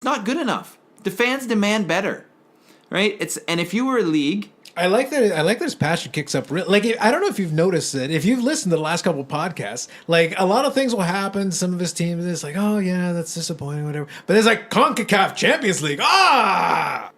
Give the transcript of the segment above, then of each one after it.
not good enough. The fans demand better, right? And if you were a league, I like that his passion kicks up. Like, I don't know if you've noticed it. If you've listened to the last couple of podcasts, like, a lot of things will happen. Some of his teams, it's like, oh yeah, that's disappointing, whatever. But it's like CONCACAF Champions League. Ah!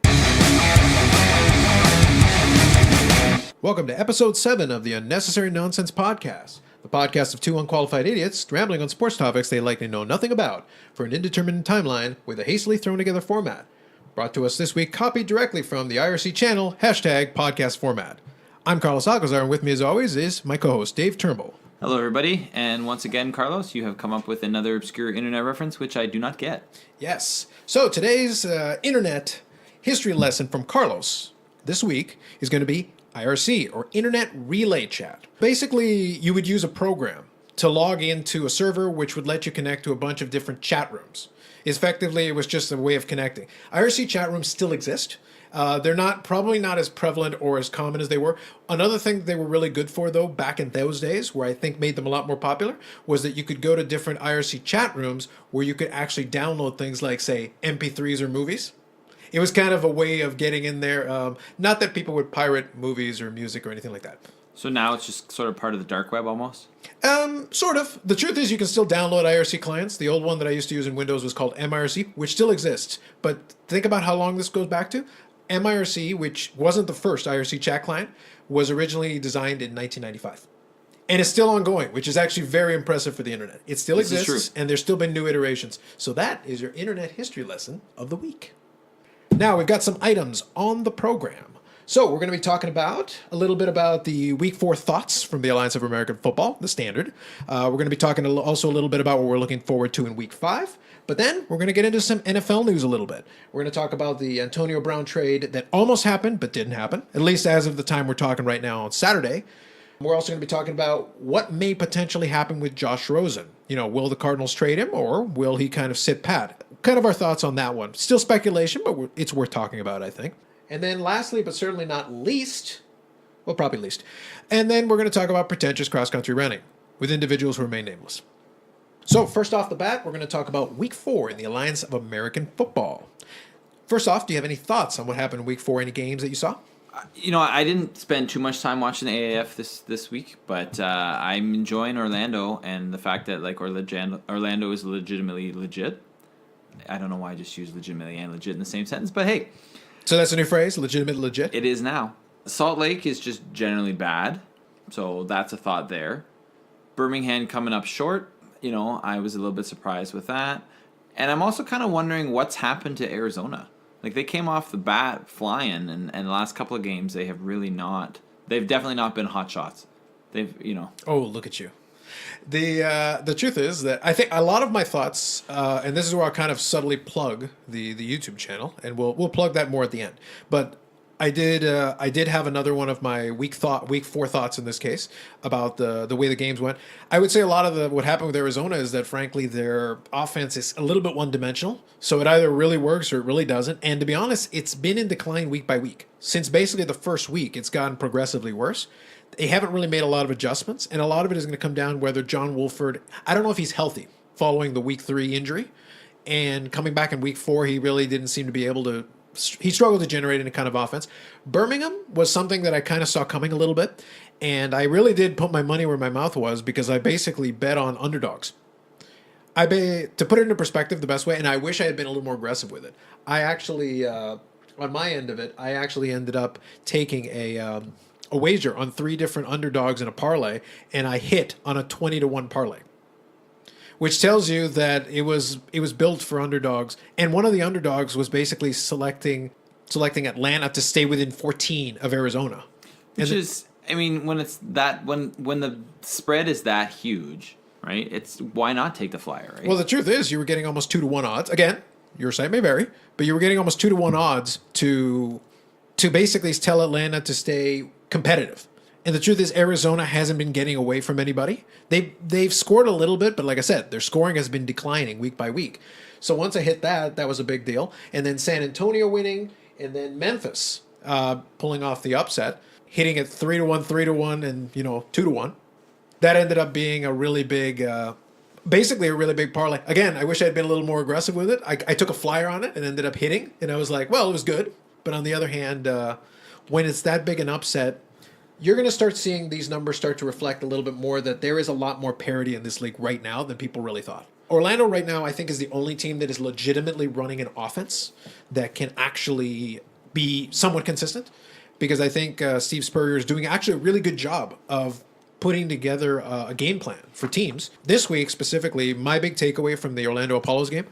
Welcome to episode 7 of the Unnecessary Nonsense Podcast, the podcast of two unqualified idiots rambling on sports topics they likely know nothing about for an indeterminate timeline with a hastily thrown together format. Brought to us this week, copied directly from the IRC channel, #podcast format. I'm Carlos Alcazar, and with me as always is my co-host, Dave Turnbull. Hello everybody, and once again, Carlos, you have come up with another obscure internet reference, which I do not get. Yes. So today's internet history lesson from Carlos this week is going to be IRC, or Internet Relay Chat. Basically, you would use a program to log into a server which would let you connect to a bunch of different chat rooms. Effectively, it was just a way of connecting. IRC chat rooms still exist. They're probably not as prevalent or as common as they were. Another thing that they were really good for, though, back in those days, where I think made them a lot more popular, was that you could go to different IRC chat rooms where you could actually download things like, say, MP3s or movies. It was kind of a way of getting in there. Not that people would pirate movies or music or anything like that. So now it's just sort of part of the dark web almost? Sort of. The truth is you can still download IRC clients. The old one that I used to use in Windows was called MIRC, which still exists. But think about how long this goes back to. MIRC, which wasn't the first IRC chat client, was originally designed in 1995. And it's still ongoing, which is actually very impressive for the internet. It still exists, and there's still been new iterations. So that is your internet history lesson of the week. Now, we've got some items on the program. So we're going to be talking about a little bit about the Week 4 thoughts from the Alliance of American Football, the standard. We're going to be talking also a little bit about what we're looking forward to in Week 5. But then we're going to get into some NFL news a little bit. We're going to talk about the Antonio Brown trade that almost happened but didn't happen, at least as of the time we're talking right now on Saturday. We're also going to be talking about what may potentially happen with Josh Rosen. You know, will the Cardinals trade him or will he kind of sit pat? Kind of our thoughts on that one. Still speculation, but it's worth talking about, I think. And then lastly, but certainly not least, well, probably least, and then we're going to talk about pretentious cross-country running with individuals who remain nameless. So first off the bat, we're going to talk about Week 4 in the Alliance of American Football. First off, do you have any thoughts on what happened in Week 4? Any games that you saw? You know, I didn't spend too much time watching the AAF this week, but I'm enjoying Orlando and the fact that like Orlando is legitimately legit. I don't know why I just used legitimately and legit in the same sentence, but hey. So that's a new phrase, legitimate, legit? It is now. Salt Lake is just generally bad, so that's a thought there. Birmingham coming up short, you know, I was a little bit surprised with that. And I'm also kind of wondering what's happened to Arizona. Like, they came off the bat flying, and the last couple of games, they've definitely not been hot shots. Oh, look at you. The truth is that I think a lot of my thoughts, and this is where I'll kind of subtly plug the YouTube channel, and we'll plug that more at the end. But I did have another one of my week 4 thoughts in this case about the way the games went. I would say a lot of what happened with Arizona is that frankly their offense is a little bit one-dimensional, so it either really works or it really doesn't. And to be honest, it's been in decline week by week since basically the first week. It's gotten progressively worse. They haven't really made a lot of adjustments, and a lot of it is going to come down whether John Wolford, I don't know if he's healthy following the Week 3 injury, and coming back in Week 4, he really didn't seem to be able to, he struggled to generate any kind of offense. Birmingham was something that I kind of saw coming a little bit, and I really did put my money where my mouth was because I basically bet on underdogs. To put it into perspective the best way, and I wish I had been a little more aggressive with it, I actually, on my end of it, I actually ended up taking a wager on 3 different underdogs in a parlay, and I hit on a 20-1 parlay, which tells you that it was built for underdogs. And one of the underdogs was basically selecting Atlanta to stay within 14 of Arizona. Which is, I mean, when it's that when the spread is that huge, right? It's why not take the flyer, right? Well, the truth is, you were getting almost 2-1 odds. Again, your site may vary, but you were getting almost 2-1 odds to basically tell Atlanta to stay competitive. And the truth is, Arizona hasn't been getting away from anybody. They've scored a little bit, but like I said, their scoring has been declining week by week. So once I hit that was a big deal. And then San Antonio winning, and then Memphis pulling off the upset, hitting it 3-1, 3-1, and 2-1. That ended up being a really big Basically, a really big parlay. Again, I wish I had been a little more aggressive with it. I took a flyer on it and ended up hitting, and I was like, well, it was good. But on the other hand, when it's that big an upset, you're going to start seeing these numbers start to reflect a little bit more that there is a lot more parity in this league right now than people really thought. Orlando right now, I think, is the only team that is legitimately running an offense that can actually be somewhat consistent, because I think Steve Spurrier is doing actually a really good job of putting together a game plan for teams. This week specifically, my big takeaway from the Orlando Apollos game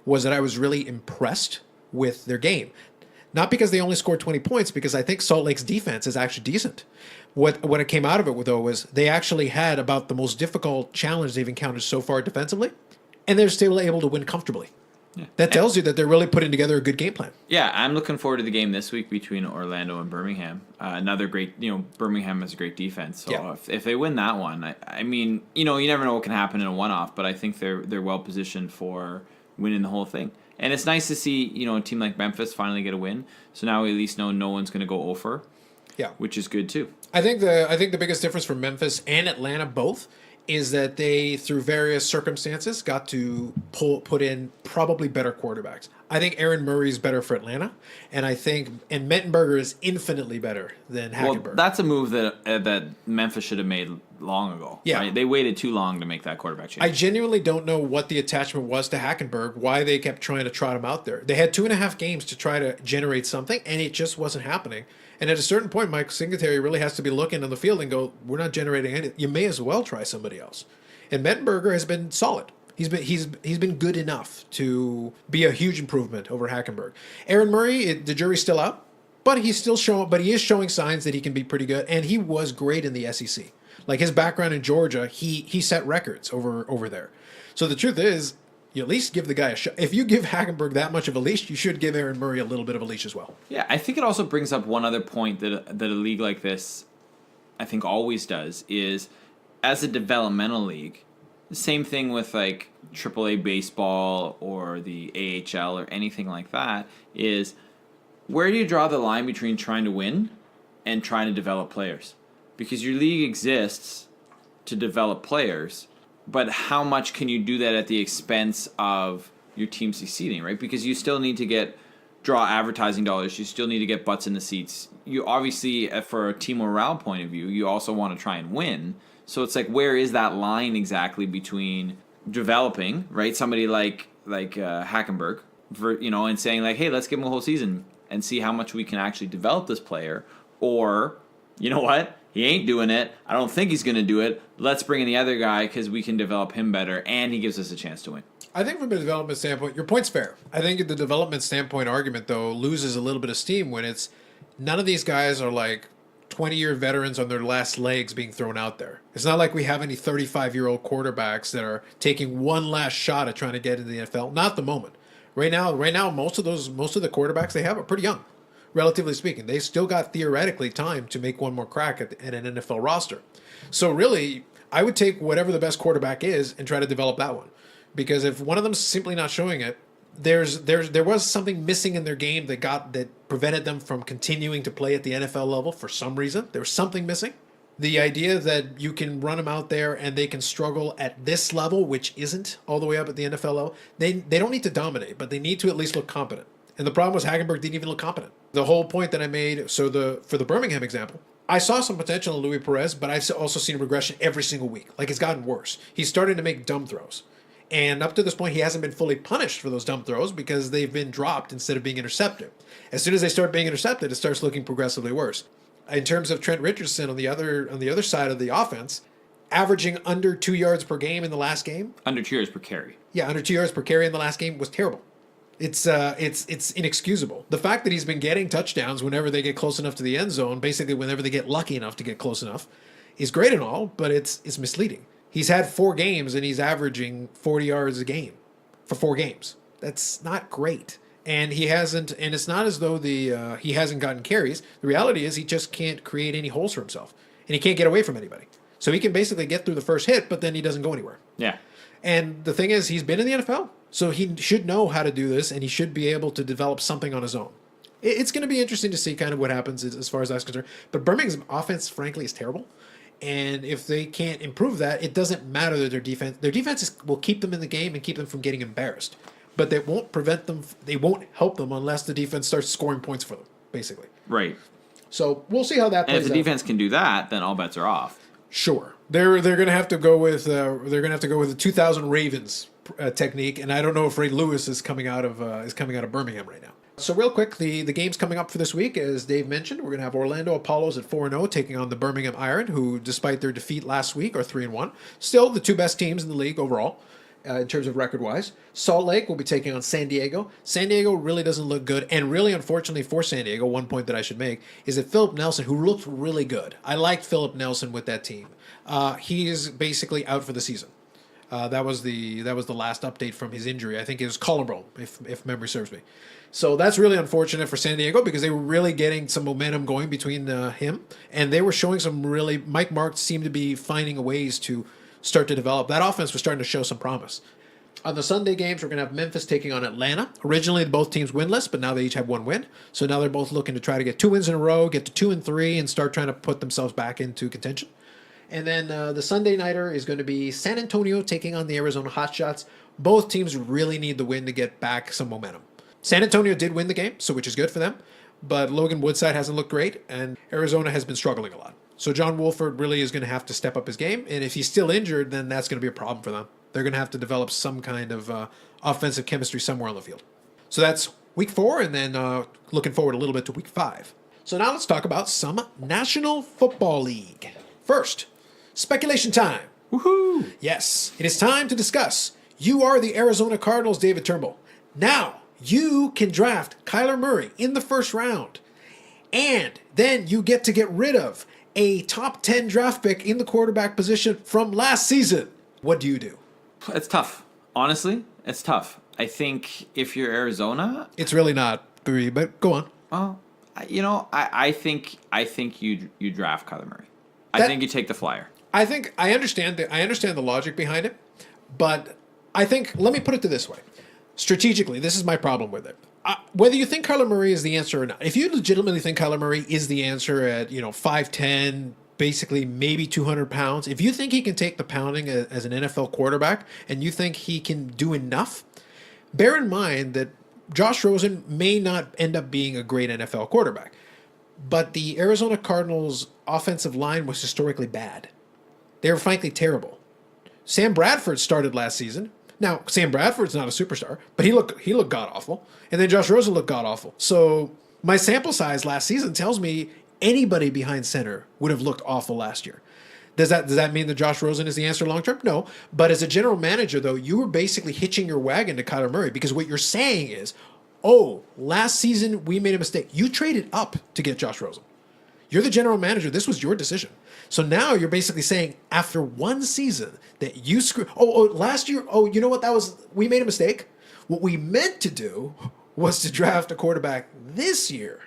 was that I was really impressed with their game. Not because they only scored 20 points, because I think Salt Lake's defense is actually decent. What it came out of it, though, was they actually had about the most difficult challenge they've encountered so far defensively, and they're still able to win comfortably. Yeah. That tells you that they're really putting together a good game plan. Yeah, I'm looking forward to the game this week between Orlando and Birmingham. Another great, Birmingham has a great defense. So Yeah. if they win that one, I mean, you never know what can happen in a one-off, but I think they're well positioned for winning the whole thing. And it's nice to see, a team like Memphis finally get a win. So now we at least know no one's going to go over. Yeah, which is good too. I think the biggest difference for Memphis and Atlanta both is that they, through various circumstances, got to put in probably better quarterbacks. I think Aaron Murray is better for Atlanta, and Mettenberger is infinitely better than Hackenberg. Well, that's a move that Memphis should have made long ago. Yeah. Right? They waited too long to make that quarterback change. I genuinely don't know what the attachment was to Hackenberg, why they kept trying to trot him out there. They had 2.5 games to try to generate something, and it just wasn't happening. And at a certain point, Mike Singletary really has to be looking on the field and go, we're not generating anything. You may as well try somebody else. And Mettenberger has been solid. He's been good enough to be a huge improvement over Hackenberg. Aaron Murray, the jury's still out, but he is showing signs that he can be pretty good, and he was great in the SEC. Like his background in Georgia, he set records over there. So the truth is, you at least give the guy a shot. If you give Hackenberg that much of a leash, you should give Aaron Murray a little bit of a leash as well. Yeah, I think it also brings up one other point that a league like this, I think, always does, is as a developmental league, the same thing with like AAA baseball or the AHL or anything like that, is where do you draw the line between trying to win and trying to develop players? Because your league exists to develop players, but how much can you do that at the expense of your team succeeding, right? Because you still need to draw advertising dollars. You still need to get butts in the seats. You obviously, for a team morale point of view, you also want to try and win. So it's like, where is that line exactly between developing, right? Somebody like Hackenberg, and saying like, hey, let's give him a whole season and see how much we can actually develop this player. Or, you know what? He ain't doing it. I don't think he's going to do it. Let's bring in the other guy because we can develop him better, and he gives us a chance to win. I think from a development standpoint, your point's fair. I think the development standpoint argument, though, loses a little bit of steam when it's none of these guys are like 20-year veterans on their last legs being thrown out there. It's not like we have any 35-year-old quarterbacks that are taking one last shot at trying to get into the NFL. Not at the moment. Right now, most of the quarterbacks they have are pretty young. Relatively speaking, they still got theoretically time to make one more crack at an NFL roster. So really, I would take whatever the best quarterback is and try to develop that one. Because if one of them's simply not showing it, there was something missing in their game that prevented them from continuing to play at the NFL level for some reason. There was something missing. The idea that you can run them out there and they can struggle at this level, which isn't all the way up at the NFL level, they don't need to dominate, but they need to at least look competent. And the problem was Hackenberg didn't even look competent. The whole point that I made, for the Birmingham example, I saw some potential in Luis Perez, but I've also seen regression every single week. Like, it's gotten worse. He's starting to make dumb throws. And up to this point, he hasn't been fully punished for those dumb throws because they've been dropped instead of being intercepted. As soon as they start being intercepted, it starts looking progressively worse. In terms of Trent Richardson on the other side of the offense, averaging under 2 yards per game in the last game. Under 2 yards per carry. Yeah, under 2 yards per carry in the last game was terrible. It's inexcusable. The fact that he's been getting touchdowns whenever they get close enough to the end zone, basically whenever they get lucky enough to get close enough, is great and all, but it's misleading. He's had 4 games and he's averaging 40 yards a game for 4 games. That's not great. And he hasn't, and it's not as though he hasn't gotten carries. The reality is he just can't create any holes for himself, and he can't get away from anybody. So he can basically get through the first hit, but then he doesn't go anywhere. Yeah. And the thing is, he's been in the NFL, so he should know how to do this, and he should be able to develop something on his own. It's going to be interesting to see kind of what happens as far as that's concerned. But Birmingham's offense, frankly, is terrible. And if they can't improve that, it doesn't matter that their defense will keep them in the game and keep them from getting embarrassed. But they won't prevent them. They won't help them unless the defense starts scoring points for them, basically. Right. So we'll see how that plays out. And if the defense can do that, then all bets are off. Sure, they're going to have to go with the 2000 Ravens technique, and I don't know if Ray Lewis is coming out of Birmingham right now. So real quick, the games coming up for this week, as Dave mentioned, we're going to have Orlando Apollos at 4-0 taking on the Birmingham Iron, who, despite their defeat last week, are 3-1. Still the two best teams in the league overall. In terms of record-wise. Salt Lake will be taking on San Diego. San Diego really doesn't look good, and really, unfortunately for San Diego, one point that I should make is that Philip Nelson, who looked really good. I liked Philip Nelson with that team. He is basically out for the season. That was the last update from his injury. I think it was collarbone, if memory serves me. So that's really unfortunate for San Diego because they were really getting some momentum going between him, and they were showing some really. Mike Marks seemed to be finding ways to start to develop. That offense was starting to show some promise. On the Sunday games, we're going to have Memphis taking on Atlanta. Originally, both teams winless, but now they each have one win. So now they're both looking to try to get 2 wins in a row, get to 2-3, and start trying to put themselves back into contention. And then the Sunday nighter is going to be San Antonio taking on the Arizona Hotshots. Both teams really need the win to get back some momentum. San Antonio did win the game, so which is good for them. But Logan Woodside hasn't looked great, and Arizona has been struggling a lot. So John Wolford really is going to have to step up his game, and if he's still injured, then that's going to be a problem for them. They're going to have to develop some kind of offensive chemistry somewhere on the field. So that's week 4, and then looking forward a little bit to week 5. So now let's talk about some National Football League. First, speculation time. Woohoo! Yes, it is time to discuss. You are the Arizona Cardinals, David Turnbull. Now, you can draft Kyler Murray in the first round, and then you get to get rid of a top 10 draft pick in the quarterback position from last season. What do you do? It's tough. Honestly, it's tough. I think if you're Arizona, It's really not, but go on. well, I think you draft Kyler Murray. I That- think you take the flyer. I think I understand the logic behind it, but I think let me put it this way. Strategically, this is my problem with it. Whether you think Kyler Murray is the answer or not, if you legitimately think Kyler Murray is the answer at 5'10", basically maybe 200 pounds, if you think he can take the pounding as an NFL quarterback and you think he can do enough, bear in mind that Josh Rosen may not end up being a great NFL quarterback, but the Arizona Cardinals' offensive line was historically bad. They were frankly terrible. Sam Bradford started last season. Now, Sam Bradford's not a superstar, but he looked god-awful. And then Josh Rosen looked god-awful. So my sample size last season tells me anybody behind center would have looked awful last year. Does that mean that Josh Rosen is the answer long-term? No. But as a general manager, though, you were basically hitching your wagon to Kyler Murray because what you're saying is, last season we made a mistake. You traded up to get Josh Rosen. You're the general manager. This was your decision. So now you're basically saying after one season that you last year, you know what we made a mistake. What we meant to do was to draft a quarterback this year.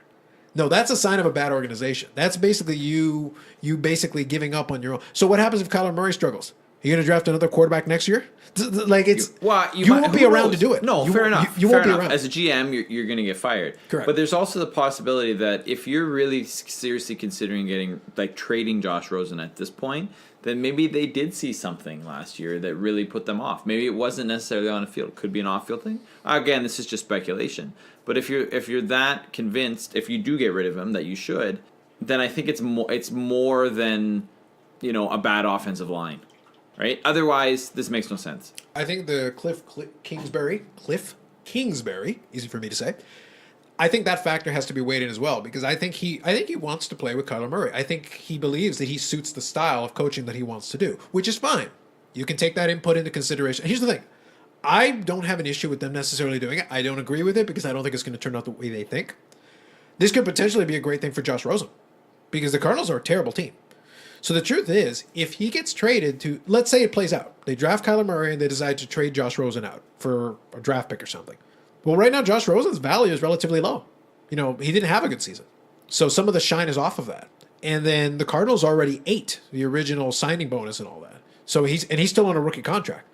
No, that's a sign of a bad organization. That's basically you basically giving up on your own. So what happens if Kyler Murray struggles? Are you going to draft another quarterback next year? Like you won't be around to do it. No, fair enough. You fair won't be enough. around. As a GM, you're going to get fired. Correct. But there's also the possibility that if you're really seriously considering trading Josh Rosen at this point, then maybe they did see something last year that really put them off. Maybe it wasn't necessarily on a field. It could be an off-field thing. Again, this is just speculation. But if you're that convinced, if you do get rid of him, that you should, then I think it's more than a bad offensive line. Right? Otherwise, this makes no sense. I think the Cliff Kingsbury, easy for me to say. I think that factor has to be weighed in as well because I think he wants to play with Kyler Murray. I think he believes that he suits the style of coaching that he wants to do, which is fine. You can take that input into consideration. Here's the thing. I don't have an issue with them necessarily doing it. I don't agree with it because I don't think it's going to turn out the way they think. This could potentially be a great thing for Josh Rosen because the Cardinals are a terrible team. So the truth is, if he gets traded to, let's say it plays out. They draft Kyler Murray and they decide to trade Josh Rosen out for a draft pick or something. Well, right now, Josh Rosen's value is relatively low. He didn't have a good season. So some of the shine is off of that. And then the Cardinals already ate the original signing bonus and all that. So he's still on a rookie contract.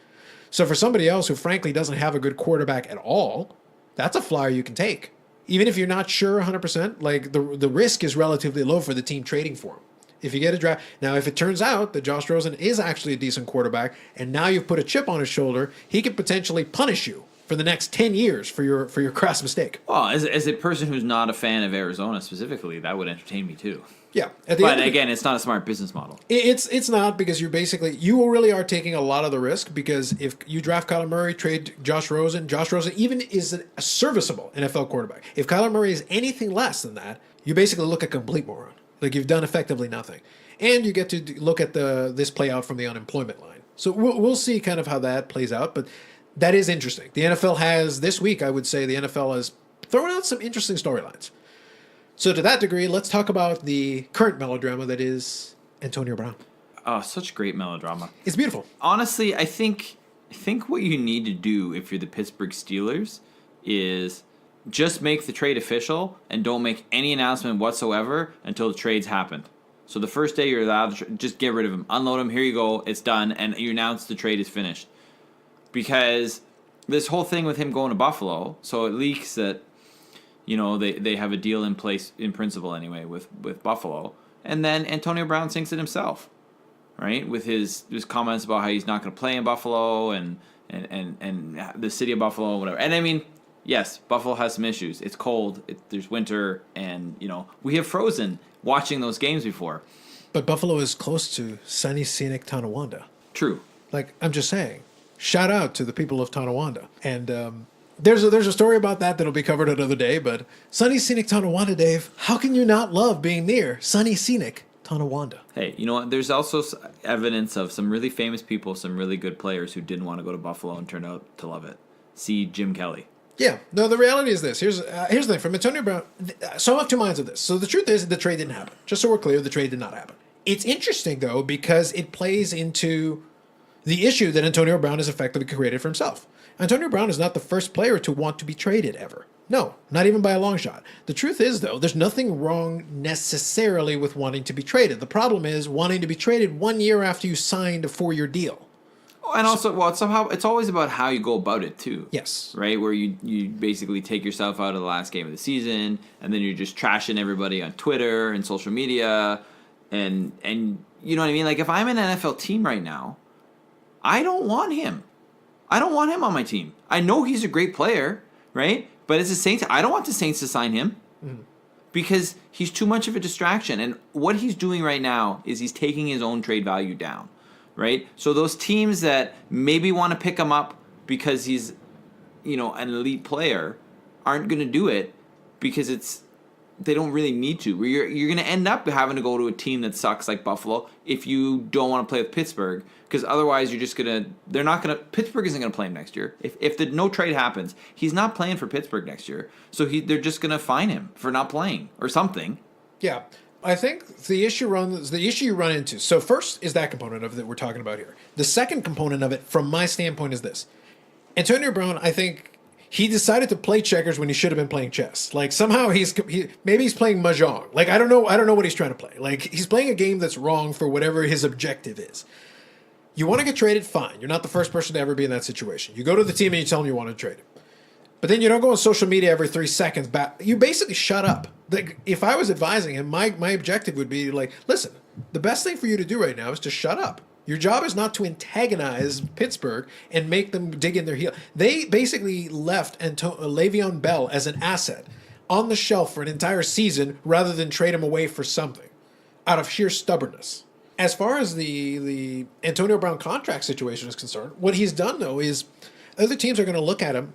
So for somebody else who frankly doesn't have a good quarterback at all, that's a flyer you can take. Even if you're not sure 100%, like the risk is relatively low for the team trading for him. If you get a draft. Now, if it turns out that Josh Rosen is actually a decent quarterback, and now you've put a chip on his shoulder, he could potentially punish you for the next 10 years for your crass mistake. Well, as a person who's not a fan of Arizona specifically, that would entertain me too. Yeah. But again, it's not a smart business model. It's not, because you really are taking a lot of the risk, because if you draft Kyler Murray, trade Josh Rosen even is a serviceable NFL quarterback. If Kyler Murray is anything less than that, you basically look a complete moron. Like, you've done effectively nothing. And you get to look at this play out from the unemployment line. So we'll see kind of how that plays out, but that is interesting. The NFL has, this week, I would say, the NFL has thrown out some interesting storylines. So to that degree, let's talk about the current melodrama that is Antonio Brown. Oh, such great melodrama. It's beautiful. Honestly, I think what you need to do if you're the Pittsburgh Steelers is just make the trade official and don't make any announcement whatsoever until the trade's happened. So the first day you're allowed to just get rid of him, unload him, here you go, it's done, and you announce the trade is finished. Because this whole thing with him going to Buffalo, so it leaks that, you know, they have a deal in place, in principle anyway, with Buffalo. And then Antonio Brown sinks it himself, right? With his comments about how he's not going to play in Buffalo and the city of Buffalo, whatever. And I mean, yes, Buffalo has some issues. It's cold, there's winter, and, you know, we have frozen watching those games before. But Buffalo is close to sunny, scenic Tonawanda. True. Like, I'm just saying, shout out to the people of Tonawanda. And there's a story about that'll be covered another day, but sunny, scenic Tonawanda, Dave, how can you not love being near sunny, scenic Tonawanda? Hey, you know what? There's also evidence of some really famous people, some really good players who didn't want to go to Buffalo and turned out to love it. See Jim Kelly. Yeah, no, the reality is this. Here's the thing. From Antonio Brown, so I have two minds of this. So the truth is the trade didn't happen. Just so we're clear, the trade did not happen. It's interesting, though, because it plays into the issue that Antonio Brown has effectively created for himself. Antonio Brown is not the first player to want to be traded ever. No, not even by a long shot. The truth is, though, there's nothing wrong necessarily with wanting to be traded. The problem is wanting to be traded 1 year after you signed a 4-year deal. And also, well, somehow it's always about how you go about it too. Yes. Right, where you basically take yourself out of the last game of the season, and then you're just trashing everybody on Twitter and social media, and you know what I mean. Like, if I'm an NFL team right now, I don't want him. I don't want him on my team. I know he's a great player, right? But as a Saints, I don't want the Saints to sign him because he's too much of a distraction. And what he's doing right now is he's taking his own trade value down. Right? So those teams that maybe want to pick him up because he's, you know, an elite player aren't going to do it because they don't really need to. You're going to end up having to go to a team that sucks like Buffalo if you don't want to play with Pittsburgh, because otherwise you're just going to Pittsburgh isn't going to play him next year. If the no trade happens, he's not playing for Pittsburgh next year. So they're just going to fine him for not playing or something. Yeah. I think the issue you run into. So first is that component of it that we're talking about here. The second component of it, from my standpoint, is this: Antonio Brown. I think he decided to play checkers when he should have been playing chess. Like, somehow maybe he's playing mahjong. Like, I don't know what he's trying to play. Like, he's playing a game that's wrong for whatever his objective is. You want to get traded, fine. You're not the first person to ever be in that situation. You go to the team and you tell them you want to trade him. But then you don't go on social media every 3 seconds. You basically shut up. Like, if I was advising him, my objective would be like, listen, the best thing for you to do right now is to shut up. Your job is not to antagonize Pittsburgh and make them dig in their heel. They basically left Le'Veon Bell as an asset on the shelf for an entire season rather than trade him away for something out of sheer stubbornness. As far as the Antonio Brown contract situation is concerned, what he's done, though, is other teams are going to look at him.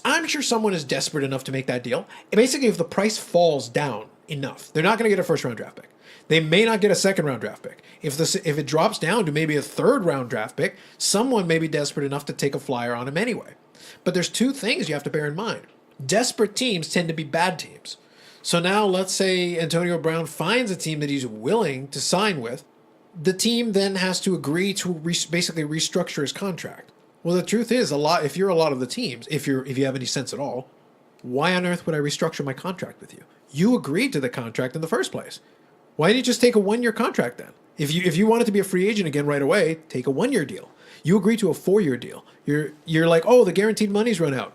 I'm sure someone is desperate enough to make that deal. And basically, if the price falls down enough, they're not going to get a first-round draft pick. They may not get a second-round draft pick. If it drops down to maybe a third-round draft pick, someone may be desperate enough to take a flyer on him anyway. But there's two things you have to bear in mind. Desperate teams tend to be bad teams. So now let's say Antonio Brown finds a team that he's willing to sign with. The team then has to agree to basically restructure his contract. Well, the truth is, if you're a lot of the teams, if you have any sense at all, why on earth would I restructure my contract with you? You agreed to the contract in the first place. Why didn't you just take a 1-year contract then? If you wanted to be a free agent again right away, take a 1-year deal. You agreed to a 4-year deal. You're like, oh, the guaranteed money's run out.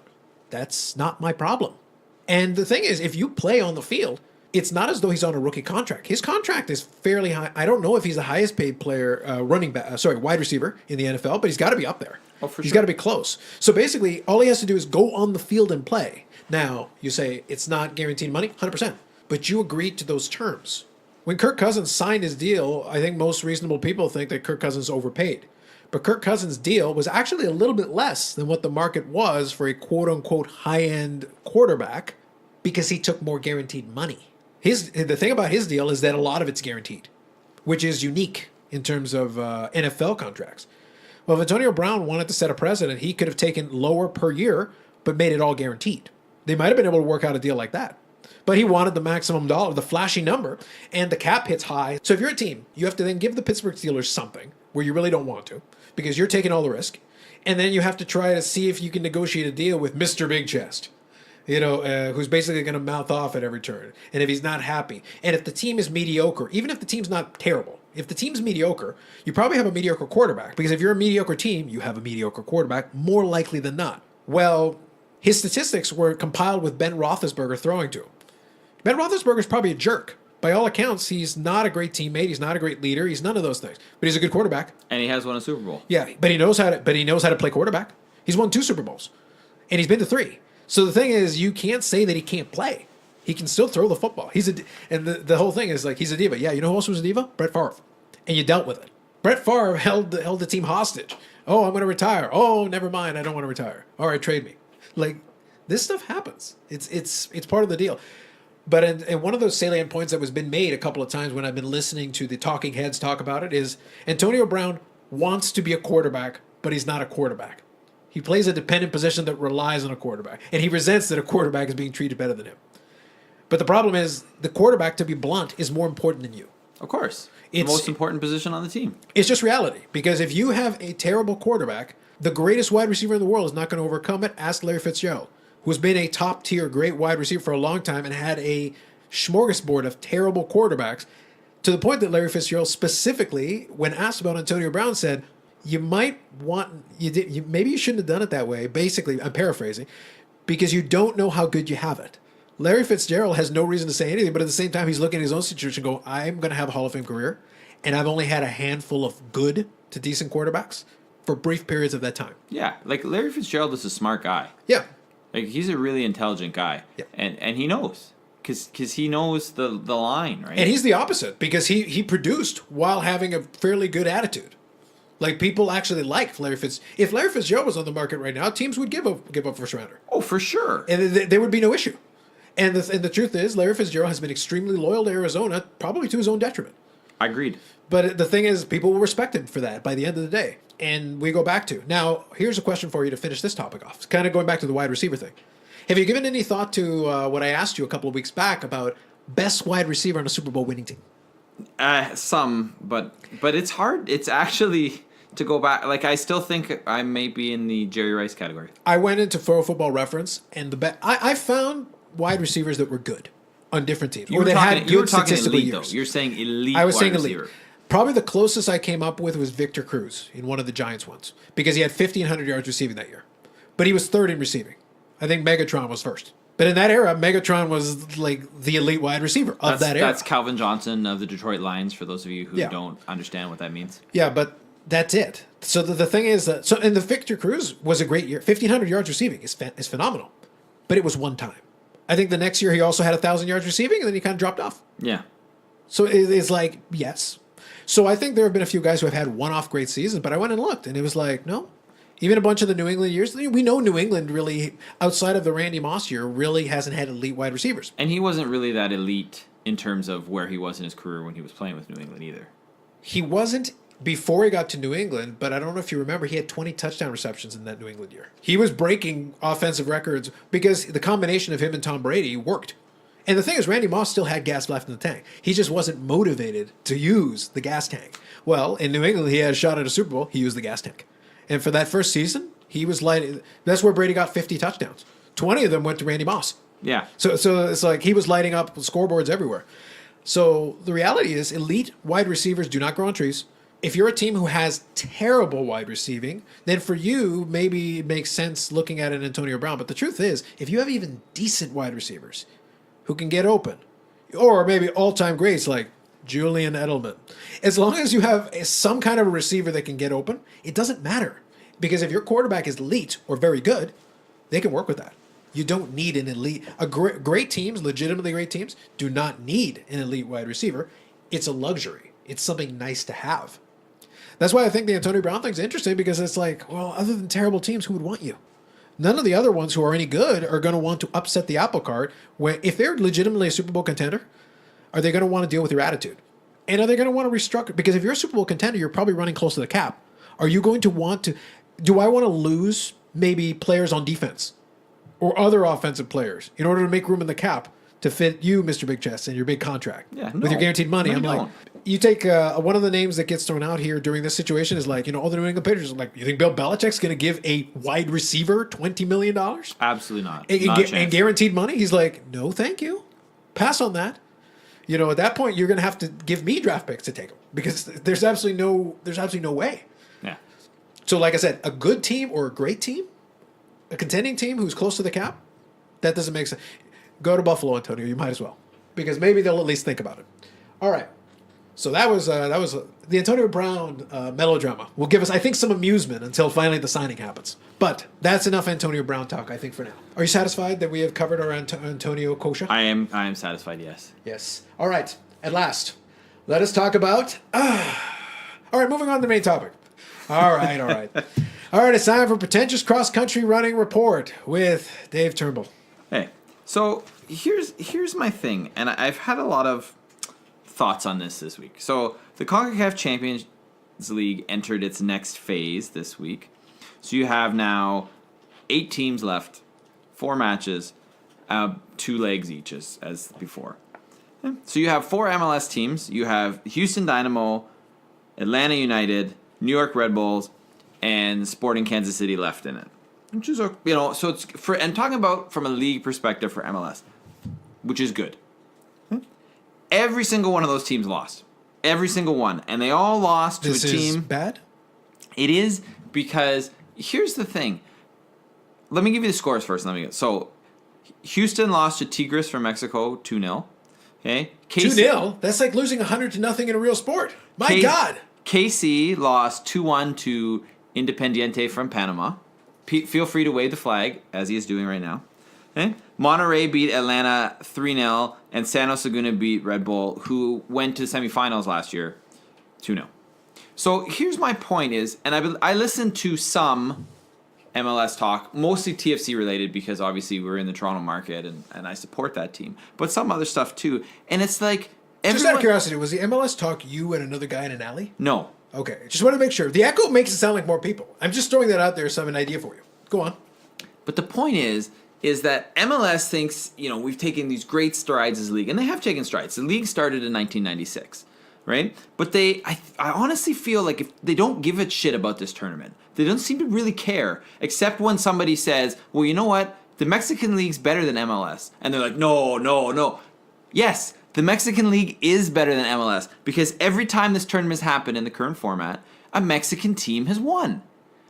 That's not my problem. And the thing is, if you play on the field, it's not as though he's on a rookie contract. His contract is fairly high. I don't know if he's the highest paid player, wide receiver in the NFL, but he's got to be up there. Oh, for He's sure. got to be close. So basically, all he has to do is go on the field and play. Now, you say it's not guaranteed money, 100%. But you agreed to those terms. When Kirk Cousins signed his deal, I think most reasonable people think that Kirk Cousins overpaid. But Kirk Cousins' deal was actually a little bit less than what the market was for a quote-unquote high-end quarterback because he took more guaranteed money. The thing about his deal is that a lot of it's guaranteed, which is unique in terms of NFL contracts. Well, if Antonio Brown wanted to set a precedent, he could have taken lower per year, but made it all guaranteed. They might have been able to work out a deal like that. But he wanted the maximum dollar, the flashy number, and the cap hits high. So if you're a team, you have to then give the Pittsburgh Steelers something where you really don't want to because you're taking all the risk. And then you have to try to see if you can negotiate a deal with Mr. Big Chest, who's basically going to mouth off at every turn. And if he's not happy, and if the team is mediocre, even if the team's not terrible, if the team's mediocre, you probably have a mediocre quarterback. Because if you're a mediocre team, you have a mediocre quarterback, more likely than not. Well, his statistics were compiled with Ben Roethlisberger throwing to him. Ben Roethlisberger's probably a jerk. By all accounts, he's not a great teammate. He's not a great leader. He's none of those things. But he's a good quarterback. And he has won a Super Bowl. Yeah, but he knows how to play quarterback. He's won 2 Super Bowls, and he's been to 3. So the thing is, you can't say that he can't play. He can still throw the football. And the whole thing is like he's a diva. Yeah, you know who else was a diva? Brett Favre. And you dealt with it. Brett Favre held the team hostage. Oh, I'm going to retire. Oh, never mind. I don't want to retire. All right, trade me. Like this stuff happens. It's part of the deal. But and one of those salient points that was been made a couple of times when I've been listening to the talking heads talk about it is Antonio Brown wants to be a quarterback, but he's not a quarterback. He plays a dependent position that relies on a quarterback, and he resents that a quarterback is being treated better than him. But the problem is the quarterback, to be blunt, is more important than you. Of course. It's the most important position on the team. It's just reality. Because if you have a terrible quarterback, the greatest wide receiver in the world is not going to overcome it. Ask Larry Fitzgerald, who's been a top-tier great wide receiver for a long time and had a smorgasbord of terrible quarterbacks, to the point that Larry Fitzgerald specifically, when asked about Antonio Brown, said, maybe you shouldn't have done it that way. Basically, I'm paraphrasing, because you don't know how good you have it. Larry Fitzgerald has no reason to say anything, but at the same time, he's looking at his own situation and go, I'm going to have a Hall of Fame career, and I've only had a handful of good to decent quarterbacks for brief periods of that time. Yeah, like Larry Fitzgerald is a smart guy. Yeah. Like he's a really intelligent guy. Yeah. And he knows. Because he knows the line, right? And he's the opposite, because he produced while having a fairly good attitude. Like, people actually like Larry Fitzgerald. If Larry Fitzgerald was on the market right now, teams would give up first rounder. Oh, for sure. And there would be no issue. And the truth is, Larry Fitzgerald has been extremely loyal to Arizona, probably to his own detriment. I agreed. But the thing is, people will respect him for that by the end of the day. And we go back to. Now, here's a question for you to finish this topic off. It's kind of going back to the wide receiver thing. Have you given any thought to what I asked you a couple of weeks back about best wide receiver on a Super Bowl winning team? Some, but it's hard. It's actually to go back. Like, I still think I may be in the Jerry Rice category. I went into Pro Football Reference, and I found wide receivers that were good on different teams. You were talking elite, years. though. You're saying elite. I was wide saying receiver. elite. Probably the closest I came up with was Victor Cruz in one of the Giants ones, because he had 1,500 yards receiving that year. But he was third in receiving. I think Megatron was first. But in that era, Megatron was like the elite wide receiver of that era. That's Calvin Johnson of the Detroit Lions, for those of you who don't understand what that means. Yeah, but that's it. So the thing is, and the Victor Cruz was a great year. 1,500 yards receiving is phenomenal. But it was one time. I think the next year he also had 1,000 yards receiving, and then he kind of dropped off. Yeah. So it's like, yes. So I think there have been a few guys who have had one-off great seasons, but I went and looked, and it was like, no. Even a bunch of the New England years, we know New England really, outside of the Randy Moss year, really hasn't had elite wide receivers. And he wasn't really that elite in terms of where he was in his career when he was playing with New England either. He wasn't before he got to New England, but I don't know if you remember, he had 20 touchdown receptions in that New England year. He was breaking offensive records because the combination of him and Tom Brady worked. And the thing is, Randy Moss still had gas left in the tank. He just wasn't motivated to use the gas tank. Well, in New England, he had a shot at a Super Bowl. He used the gas tank. And for that first season, he was lighting. That's where Brady got 50 touchdowns. 20 of them went to Randy Moss. Yeah. So it's like he was lighting up scoreboards everywhere. So the reality is, elite wide receivers do not grow on trees. If you're a team who has terrible wide receiving, then for you, maybe it makes sense looking at an Antonio Brown. But the truth is, if you have even decent wide receivers who can get open, or maybe all-time greats like Julian Edelman. As long as you have some kind of a receiver that can get open, it doesn't matter. Because if your quarterback is elite or very good, they can work with that. You don't need an elite. Great teams, legitimately great teams, do not need an elite wide receiver. It's a luxury. It's something nice to have. That's why I think the Antonio Brown thing's interesting, because it's like, well, other than terrible teams, who would want you? None of the other ones who are any good are going to want to upset the apple cart. When, if they're legitimately a Super Bowl contender, are they going to want to deal with your attitude? And are they going to want to restructure? Because if you're a Super Bowl contender, you're probably running close to the cap. Are you going to want to? Do I want to lose maybe players on defense or other offensive players in order to make room in the cap to fit you, Mr. Big Chest, and your big contract with your guaranteed money? I'm like, you take one of the names that gets thrown out here during this situation is like, all the New England Patriots are like, you think Bill Belichick's going to give a wide receiver $20 million? Absolutely not. And guaranteed money? He's like, no, thank you. Pass on that. At that point, you're going to have to give me draft picks to take them, because there's absolutely no way. Yeah. So, like I said, a good team or a great team, a contending team who's close to the cap, that doesn't make sense. Go to Buffalo, Antonio. You might as well, because maybe they'll at least think about it. All right. So that was the Antonio Brown melodrama. Will give us, I think, some amusement until finally the signing happens. But that's enough Antonio Brown talk, I think, for now. Are you satisfied that we have covered our Antonio Kosha? I am satisfied. Yes. Yes. All right. At last, let us talk about. All right. Moving on to the main topic. All right. All right. All right. It's time for pretentious cross-country running report with Dave Turnbull. Hey. So here's my thing, and I've had a lot of thoughts on this week. So the CONCACAF Champions League entered its next phase this week. So you have now 8 teams left, 4 matches, 2 legs each as before. So you have 4 MLS teams. You have Houston Dynamo, Atlanta United, New York Red Bulls, and Sporting Kansas City left in it. Which is, so it's I'm talking about from a league perspective for MLS, which is good. Every single one of those teams lost. Every single one. And they all lost to a team. This is bad? It is, because here's the thing. Let me give you the scores first. So Houston lost to Tigres from Mexico 2-0. Okay? 2-0? That's like losing 100-0 in a real sport. My God. KC lost 2-1 to Independiente from Panama. Feel free to wave the flag, as he is doing right now. Okay? Monterrey beat Atlanta 3-0, and San Jose Laguna beat Red Bull, who went to the semifinals last year, 2-0. So here's my point is, and I listened to some MLS talk, mostly TFC related, because obviously we're in the Toronto market, and I support that team, but some other stuff too. And it's like, just out of curiosity, was the MLS talk you and another guy in an alley? No. Okay, just want to make sure. The echo makes it sound like more people. I'm just throwing that out there so I have an idea for you. Go on. But the point is that MLS thinks, we've taken these great strides as a league, and they have taken strides. The league started in 1996, right? But I honestly feel like if they don't give a shit about this tournament, they don't seem to really care, except when somebody says, well, you know what? The Mexican League's better than MLS. And they're like, no. Yes, the Mexican League is better than MLS, because every time this tournament has happened in the current format, a Mexican team has won.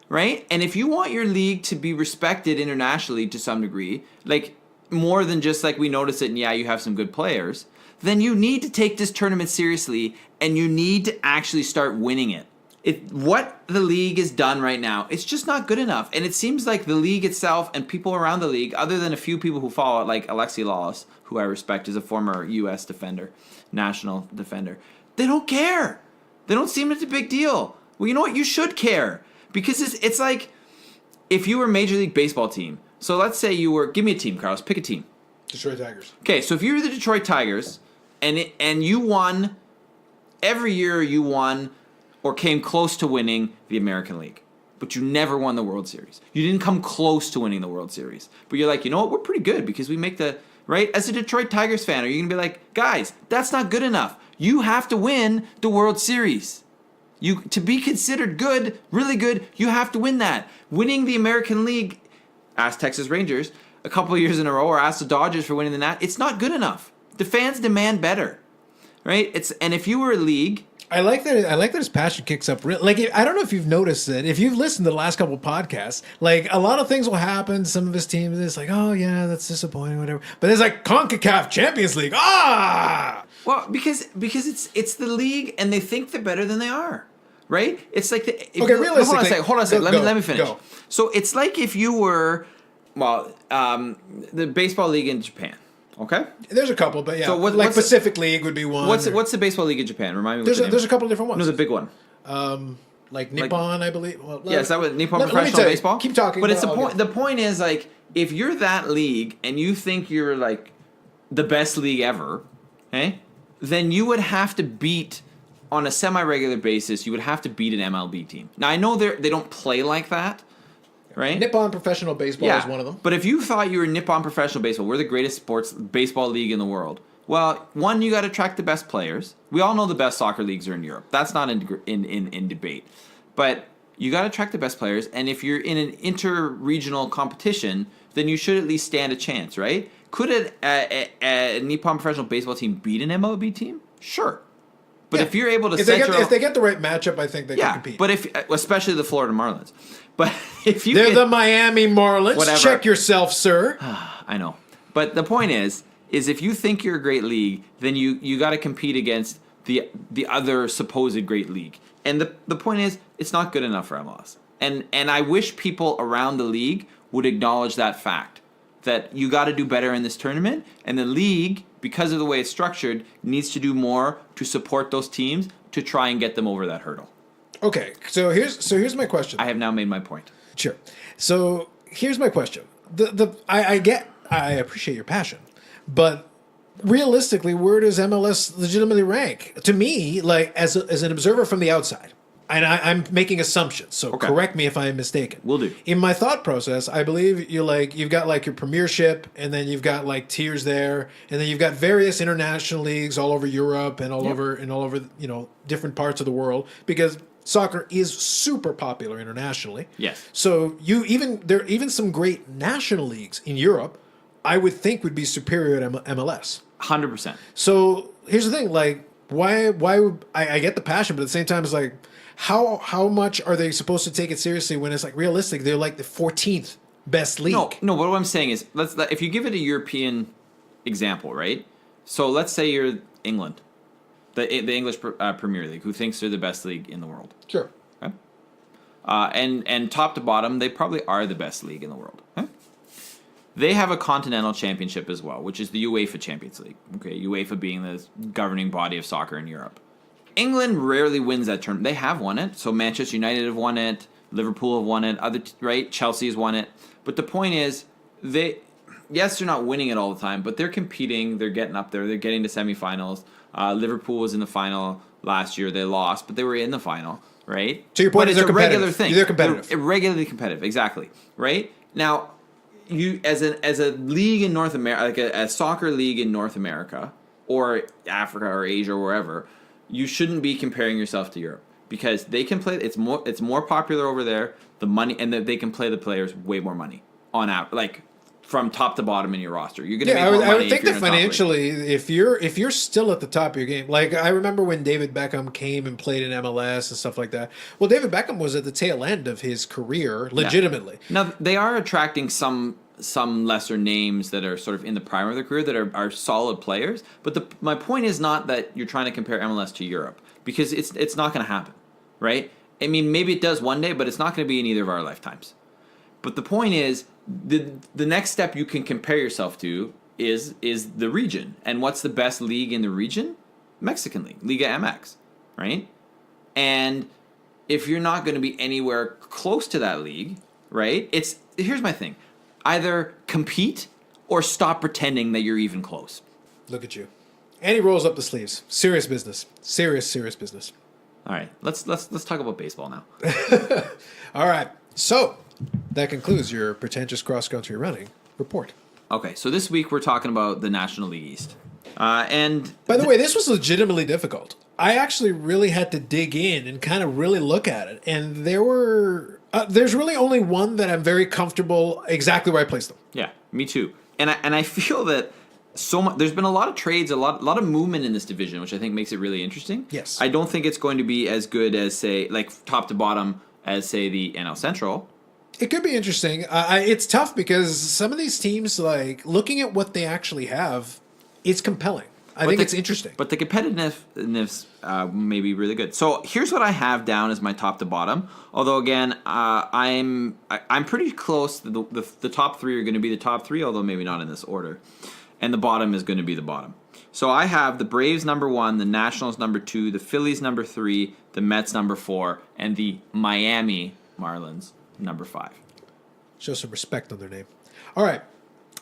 Right? And if you want your league to be respected internationally to some degree, like more than just like we notice it and you have some good players, then you need to take this tournament seriously, and you need to actually start winning it. What the league has done right now, it's just not good enough. And it seems like the league itself and people around the league, other than a few people who follow it, like Alexi Lalas, who I respect as a former U.S. defender, national defender, they don't care. They don't seem it's a big deal. Well, you know what? You should care. Because it's like if you were a Major League Baseball team. So let's say you were, give me a team, Carlos. Pick a team. Detroit Tigers. Okay, so if you were the Detroit Tigers and you won, every year you won or came close to winning the American League, but you never won the World Series. You didn't come close to winning the World Series. But you're like, you know what? We're pretty good because we make the, right? As a Detroit Tigers fan, are you going to be like, guys, that's not good enough. You have to win the World Series. To be considered good, really good, you have to win that. Winning the American League, ask Texas Rangers, a couple of years in a row, or ask the Dodgers for winning the Nat, it's not good enough. The fans demand better, right? And if you were a league, I like that. I like that his passion kicks up. Like, I don't know if you've noticed it. If you've listened to the last couple of podcasts, like a lot of things will happen. Some of his teams, it's like, oh yeah, that's disappointing, whatever. But it's like CONCACAF Champions League. Ah, Well, because it's the league, and they think they're better than they are, right? It's like realistically, hold on a second. Let me finish. Go. So it's like if you were, the baseball league in Japan. Okay. There's a couple, but yeah. So what's Pacific League would be one. What's the baseball league in Japan? Remind me. There's a couple of different ones. No, the big one. Like Nippon, I believe. Well, Yeah, is that what Nippon let me Professional tell you. Baseball? Keep talking. But it's the point. The point is, like, if you're that league and you think you're like the best league ever, okay, then you would have to beat on a semi-regular basis. You would have to beat an MLB team. Now I know they don't play like that, right? Nippon Professional Baseball is one of them. But if you thought you were Nippon Professional Baseball, we're the greatest sports baseball league in the world. Well, one, you got to attract the best players. We all know the best soccer leagues are in Europe. That's not in debate. But you got to attract the best players, and if you're in an inter-regional competition, then you should at least stand a chance, right? Could a Nippon Professional Baseball team beat an MLB team? Sure. But if you're able to if they get the right matchup, I think they can compete. But especially the Florida Marlins. But if you they're the Miami Marlins. Whatever. Check yourself, sir. I know. But the point is if you think you're a great league, then you got to compete against the other supposed great league. And the point is, it's not good enough for MLS. And I wish people around the league would acknowledge that fact, that you got to do better in this tournament, and the league, because of the way it's structured, needs to do more to support those teams to try and get them over that hurdle. Okay, so here's my question. I have now made my point. Sure. So here's my question. I appreciate your passion, but realistically, where does MLS legitimately rank? To me, like as an observer from the outside, and I'm making assumptions, so correct me if I'm mistaken. Will do. In my thought process, I believe you've got like your Premiership, and then you've got like tiers there, and then you've got various international leagues all over Europe and all over different parts of the world, because soccer is super popular internationally. Yes. So there are even some great national leagues in Europe, I would think would be superior to MLS. 100%. So here's the thing, like why I get the passion, but at the same time it's like how much are they supposed to take it seriously when it's like realistic they're like the 14th best league? No, what I'm saying is if you give it a European example, right? So let's say you're England. The English Premier League, who thinks they're the best league in the world. Sure. Okay? And top to bottom, they probably are the best league in the world. Okay? They have a continental championship as well, which is the UEFA Champions League. Okay, UEFA being the governing body of soccer in Europe. England rarely wins that tournament. They have won it. So Manchester United have won it. Liverpool have won it. Right? Chelsea has won it. But the point is, they're not winning it all the time, but they're competing. They're getting up there. They're getting to semifinals. Liverpool was in the final last year. They lost, but they were in the final, right? So your point is it's they're a regular competitive. thing. They're competitive. They're regularly competitive, exactly, right? Now, you as a league in North America, like a soccer league in North America or Africa or Asia or wherever, you shouldn't be comparing yourself to Europe because they can play. It's more popular over there. The money and they can play the players way more money on app like. From top to bottom in your roster, you're gonna make more money. I would think that financially, if you're still at the top of your game, like I remember when David Beckham came and played in MLS and stuff like that. Well, David Beckham was at the tail end of his career, legitimately. Yeah. Now they are attracting some lesser names that are sort of in the prime of their career that are solid players. But my point is not that you're trying to compare MLS to Europe because it's not going to happen, right? I mean, maybe it does one day, but it's not going to be in either of our lifetimes. But the point is, the next step you can compare yourself to is the region. And what's the best league in the region? Mexican League, Liga MX, right? And if you're not going to be anywhere close to that league, right? Here's my thing. Either compete or stop pretending that you're even close. Look at you. And he rolls up the sleeves. Serious business. Serious business. All right. Let's talk about baseball now. All right. So, that concludes your pretentious cross-country running report. Okay, so this week we're talking about the National League East. And by the way, this was legitimately difficult. I actually really had to dig in and kind of really look at it. And there's really only one that I'm very comfortable exactly where I placed them. Yeah, me too. And I feel that There's been a lot of trades, a lot of movement in this division, which I think makes it really interesting. Yes. I don't think it's going to be as good as, say, like top to bottom as, say, the NL Central. It could be interesting. It's tough because some of these teams, like looking at what they actually have, it's compelling. I think it's interesting. But the competitiveness may be really good. So here's what I have down as my top to bottom. Although again, I'm pretty close. The top three are going to be the top three, although maybe not in this order. And the bottom is going to be the bottom. So I have the Braves number 1, the Nationals number 2, the Phillies number 3, the Mets number 4, and the Miami Marlins number 5. Show some respect on their name. All right.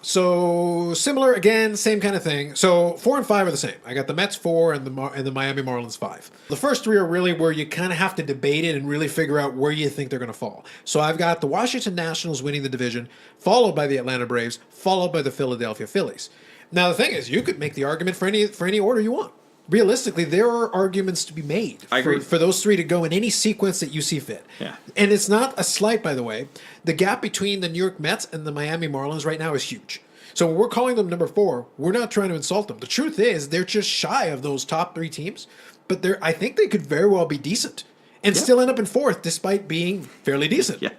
So similar again, same kind of thing. So 4 and 5 are the same. I got the Mets 4 and the Miami Marlins 5. The first 3 are really where you kind of have to debate it and really figure out where you think they're going to fall. So I've got the Washington Nationals winning the division, followed by the Atlanta Braves, followed by the Philadelphia Phillies. Now the thing is, you could make the argument for any order you want. Realistically, there are arguments to be made for those 3 to go in any sequence that you see fit. Yeah. And it's not a slight, by the way. The gap between the New York Mets and the Miami Marlins right now is huge. So when we're calling them number 4, we're not trying to insult them. The truth is, they're just shy of those top 3 teams, but I think they could very well be decent and still end up in 4th despite being fairly decent. Yeah.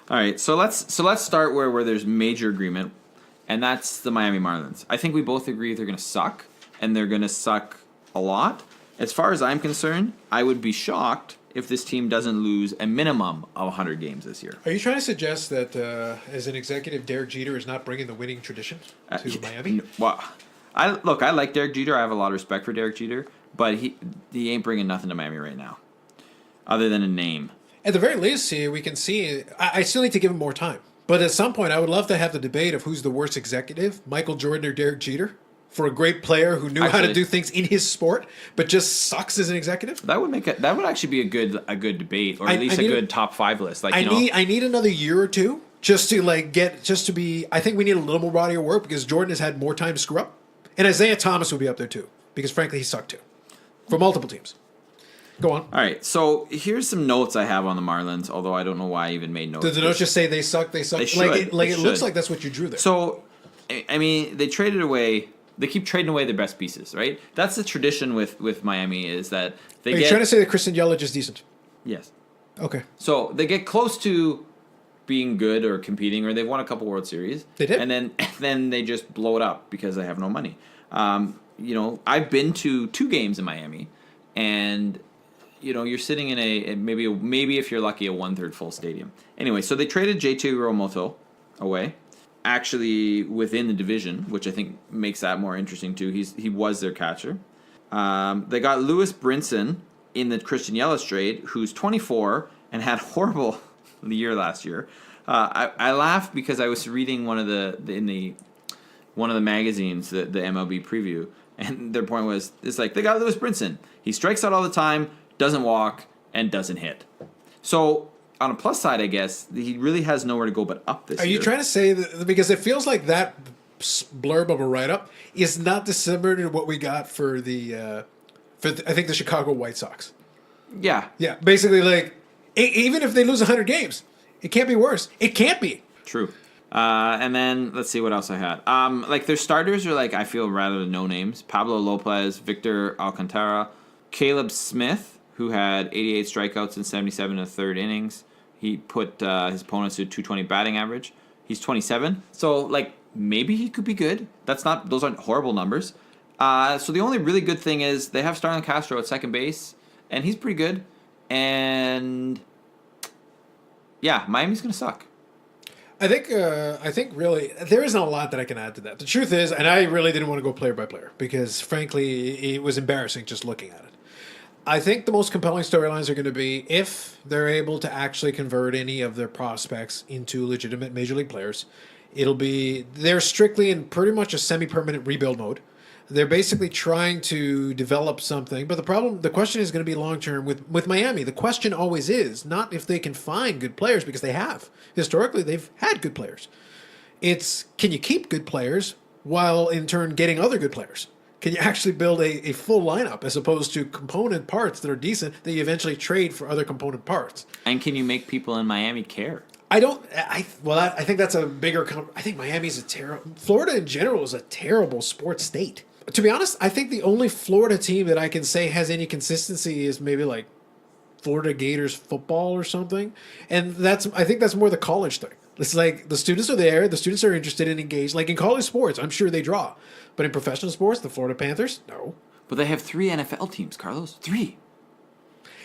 All right. So let's start where there's major agreement, and that's the Miami Marlins. I think we both agree they're going to suck, and they're going to suck a lot. As far as I'm concerned, I would be shocked if this team doesn't lose a minimum of 100 games this year. Are you trying to suggest that, as an executive, Derek Jeter is not bringing the winning tradition to Miami? Well, I like Derek Jeter. I have a lot of respect for Derek Jeter, but he ain't bringing nothing to Miami right now, other than a name. At the very least, we can see. I still need to give him more time. But at some point, I would love to have the debate of who's the worst executive, Michael Jordan or Derek Jeter, for a great player who knew how to do things in his sport, but just sucks as an executive. That would actually be a good debate, or at least a good top 5 list. Like I need another year or two just to be. I think we need a little more body of work because Jordan has had more time to screw up, and Isaiah Thomas would be up there too because frankly he sucked too, for multiple teams. Go on. All right, so here's some notes I have on the Marlins, although I don't know why I even made notes. Did the notes just say they suck? They suck. They should. It looks like that's what you drew there. So, I mean, they keep trading away their best pieces, right? That's the tradition with Miami is that Are you trying to say that Christian Yelich is decent? Yes. Okay. So they get close to being good or competing, or they've won a couple World Series. They did. And then they just blow it up because they have no money. I've been to 2 games in Miami, and you're sitting in maybe if you're lucky, a 1/3 full stadium. Anyway, so they traded JT Realmuto away, actually within the division, which I think makes that more interesting too. He was their catcher. They got Lewis Brinson in the Christian Yelich trade, who's 24 and had horrible the year last year. I laughed because I was reading one of the magazines, the MLB preview, and their point was, it's like, they got Lewis Brinson. He strikes out all the time, doesn't walk, and doesn't hit. So on a plus side, I guess, he really has nowhere to go but up this year. Are you trying to say that, because it feels like that blurb of a write-up is not dissimilar to what we got for I think the Chicago White Sox. Yeah. Yeah, basically like, even if they lose 100 games, it can't be worse. It can't be. True. And then let's see what else I had. Like their starters are like, I feel rather no names. Pablo Lopez, Victor Alcantara, Caleb Smith, who had 88 strikeouts in 77 and a third innings. He put his opponents to 220 batting average. He's 27, so like maybe he could be good. Those aren't horrible numbers. So the only really good thing is they have Starlin Castro at second base, and he's pretty good. And yeah, Miami's gonna suck. I think really there isn't a lot that I can add to that. The truth is, and I really didn't want to go player by player because frankly it was embarrassing just looking at it. I think the most compelling storylines are going to be if they're able to actually convert any of their prospects into legitimate major league players. They're strictly in pretty much a semi-permanent rebuild mode. They're basically trying to develop something, but the question is going to be long-term with Miami. The question always is not if they can find good players, because they have. Historically, they've had good players. It's, can you keep good players while in turn getting other good players? Can you actually build a full lineup as opposed to component parts that are decent that you eventually trade for other component parts? And can you make people in Miami care? I think that's a bigger. I think Miami's a terrible. Florida in general is a terrible sports state. To be honest, I think the only Florida team that I can say has any consistency is maybe like Florida Gators football or something, and I think that's more the college thing. It's like the students are there, the students are interested and engaged. Like in college sports, I'm sure they draw, but in professional sports, the Florida Panthers, no. But they have 3 NFL teams, Carlos. 3.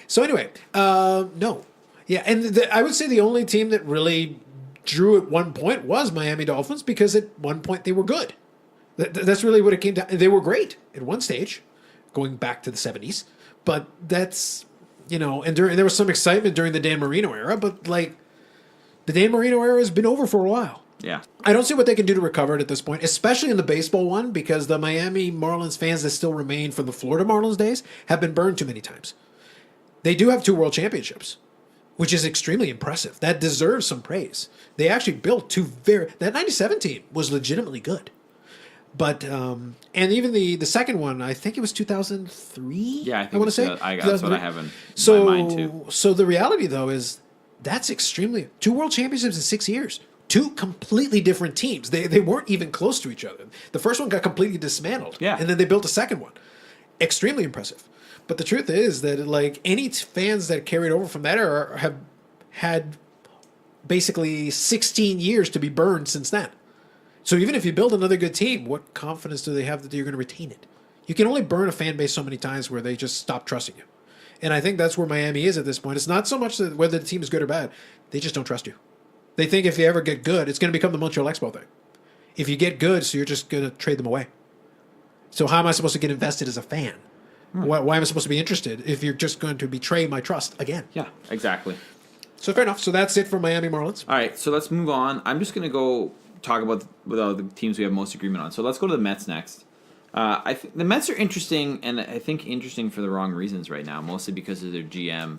So anyway, no. Yeah, and I would say the only team that really drew at one point was Miami Dolphins because at one point they were good. That's really what it came down. They were great at one stage, going back to the 70s. But that's, and there was some excitement during the Dan Marino era, but like the Dan Marino era has been over for a while. Yeah. I don't see what they can do to recover it at this point, especially in the baseball one, because the Miami Marlins fans that still remain from the Florida Marlins days have been burned too many times. They do have 2 world championships, which is extremely impressive. That deserves some praise. They actually built 2 that 97 team was legitimately good. But, and even the second one, I think it was 2003? Yeah, I think I want to say. that's what I have in my mind too. So the reality, though, is that's extremely... 2 world championships in 6 years. 2 completely different teams. They weren't even close to each other. The first one got completely dismantled. Yeah. And then they built a second one. Extremely impressive. But the truth is that, like, any fans that carried over from that era have had basically 16 years to be burned since then. So even if you build another good team, what confidence do they have that you're going to retain it? You can only burn a fan base so many times where they just stop trusting you. And I think that's where Miami is at this point. It's not so much that whether the team is good or bad. They just don't trust you. They think if you ever get good, it's going to become the Montreal Expo thing. If you get good, so you're just going to trade them away. So how am I supposed to get invested as a fan? Why am I supposed to be interested if you're just going to betray my trust again? Yeah, exactly. So fair enough. So that's it for Miami Marlins. All right, so let's move on. I'm just going to go talk about the teams we have most agreement on. So let's go to the Mets next. I think the Mets are interesting, and I think interesting for the wrong reasons right now, mostly because of their GM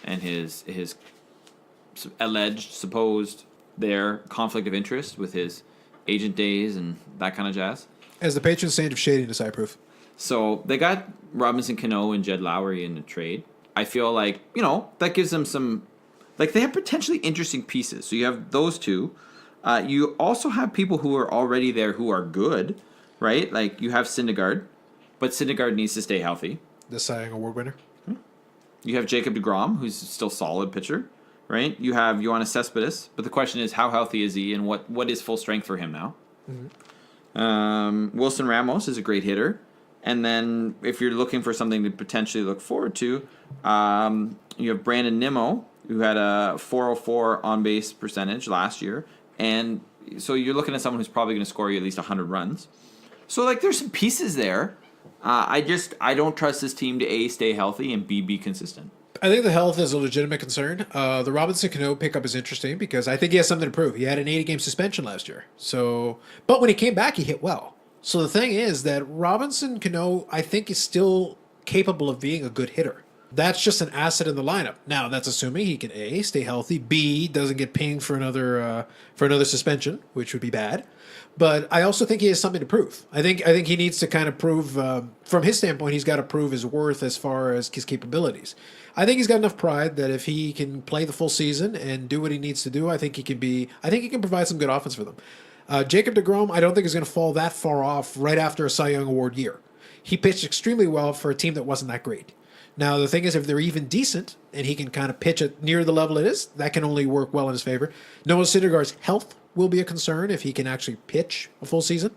and his alleged, supposed, their conflict of interest with his agent days and that kind of jazz. As the patron saint of shadiness, I approve. So they got Robinson Cano and Jed Lowry in the trade. I feel like, that gives them some... Like, they have potentially interesting pieces. So you have those two. You also have people who are already there who are good, right? Like, you have Syndergaard, but Syndergaard needs to stay healthy. The Cy Young Award winner. You have Jacob deGrom, who's still a solid pitcher, right? You have Yoenis Cespedes, but the question is, how healthy is he, and what is full strength for him now? Mm-hmm. Wilson Ramos is a great hitter. And then if you're looking for something to potentially look forward to, you have Brandon Nimmo, who had a 404 on-base percentage last year. And so you're looking at someone who's probably going to score you at least 100 runs. So, like, there's some pieces there. I don't trust this team to, A, stay healthy, and B, be consistent. I think the health is a legitimate concern. The Robinson Cano pickup is interesting because I think he has something to prove. He had an 80-game suspension last year. But when he came back, he hit well. So the thing is that Robinson Cano, I think, is still capable of being a good hitter. That's just an asset in the lineup. Now, that's assuming he can A, stay healthy, B, doesn't get pinged for another suspension, which would be bad. But I also think he has something to prove. I think he needs to kind of prove, from his standpoint, he's got to prove his worth as far as his capabilities. I think he's got enough pride that if he can play the full season and do what he needs to do, I think he can provide some good offense for them. Jacob deGrom, I don't think is going to fall that far off right after a Cy Young Award year. He pitched extremely well for a team that wasn't that great. Now, the thing is, if they're even decent and he can kind of pitch it near the level it is, that can only work well in his favor. Noah Syndergaard's health will be a concern if he can actually pitch a full season,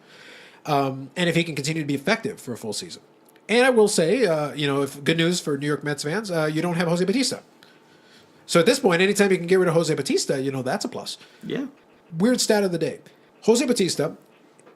and if he can continue to be effective for a full season. And I will say, if good news for New York Mets fans, you don't have Jose Bautista. So at this point, anytime you can get rid of Jose Bautista, that's a plus. Yeah. Weird stat of the day. Jose Bautista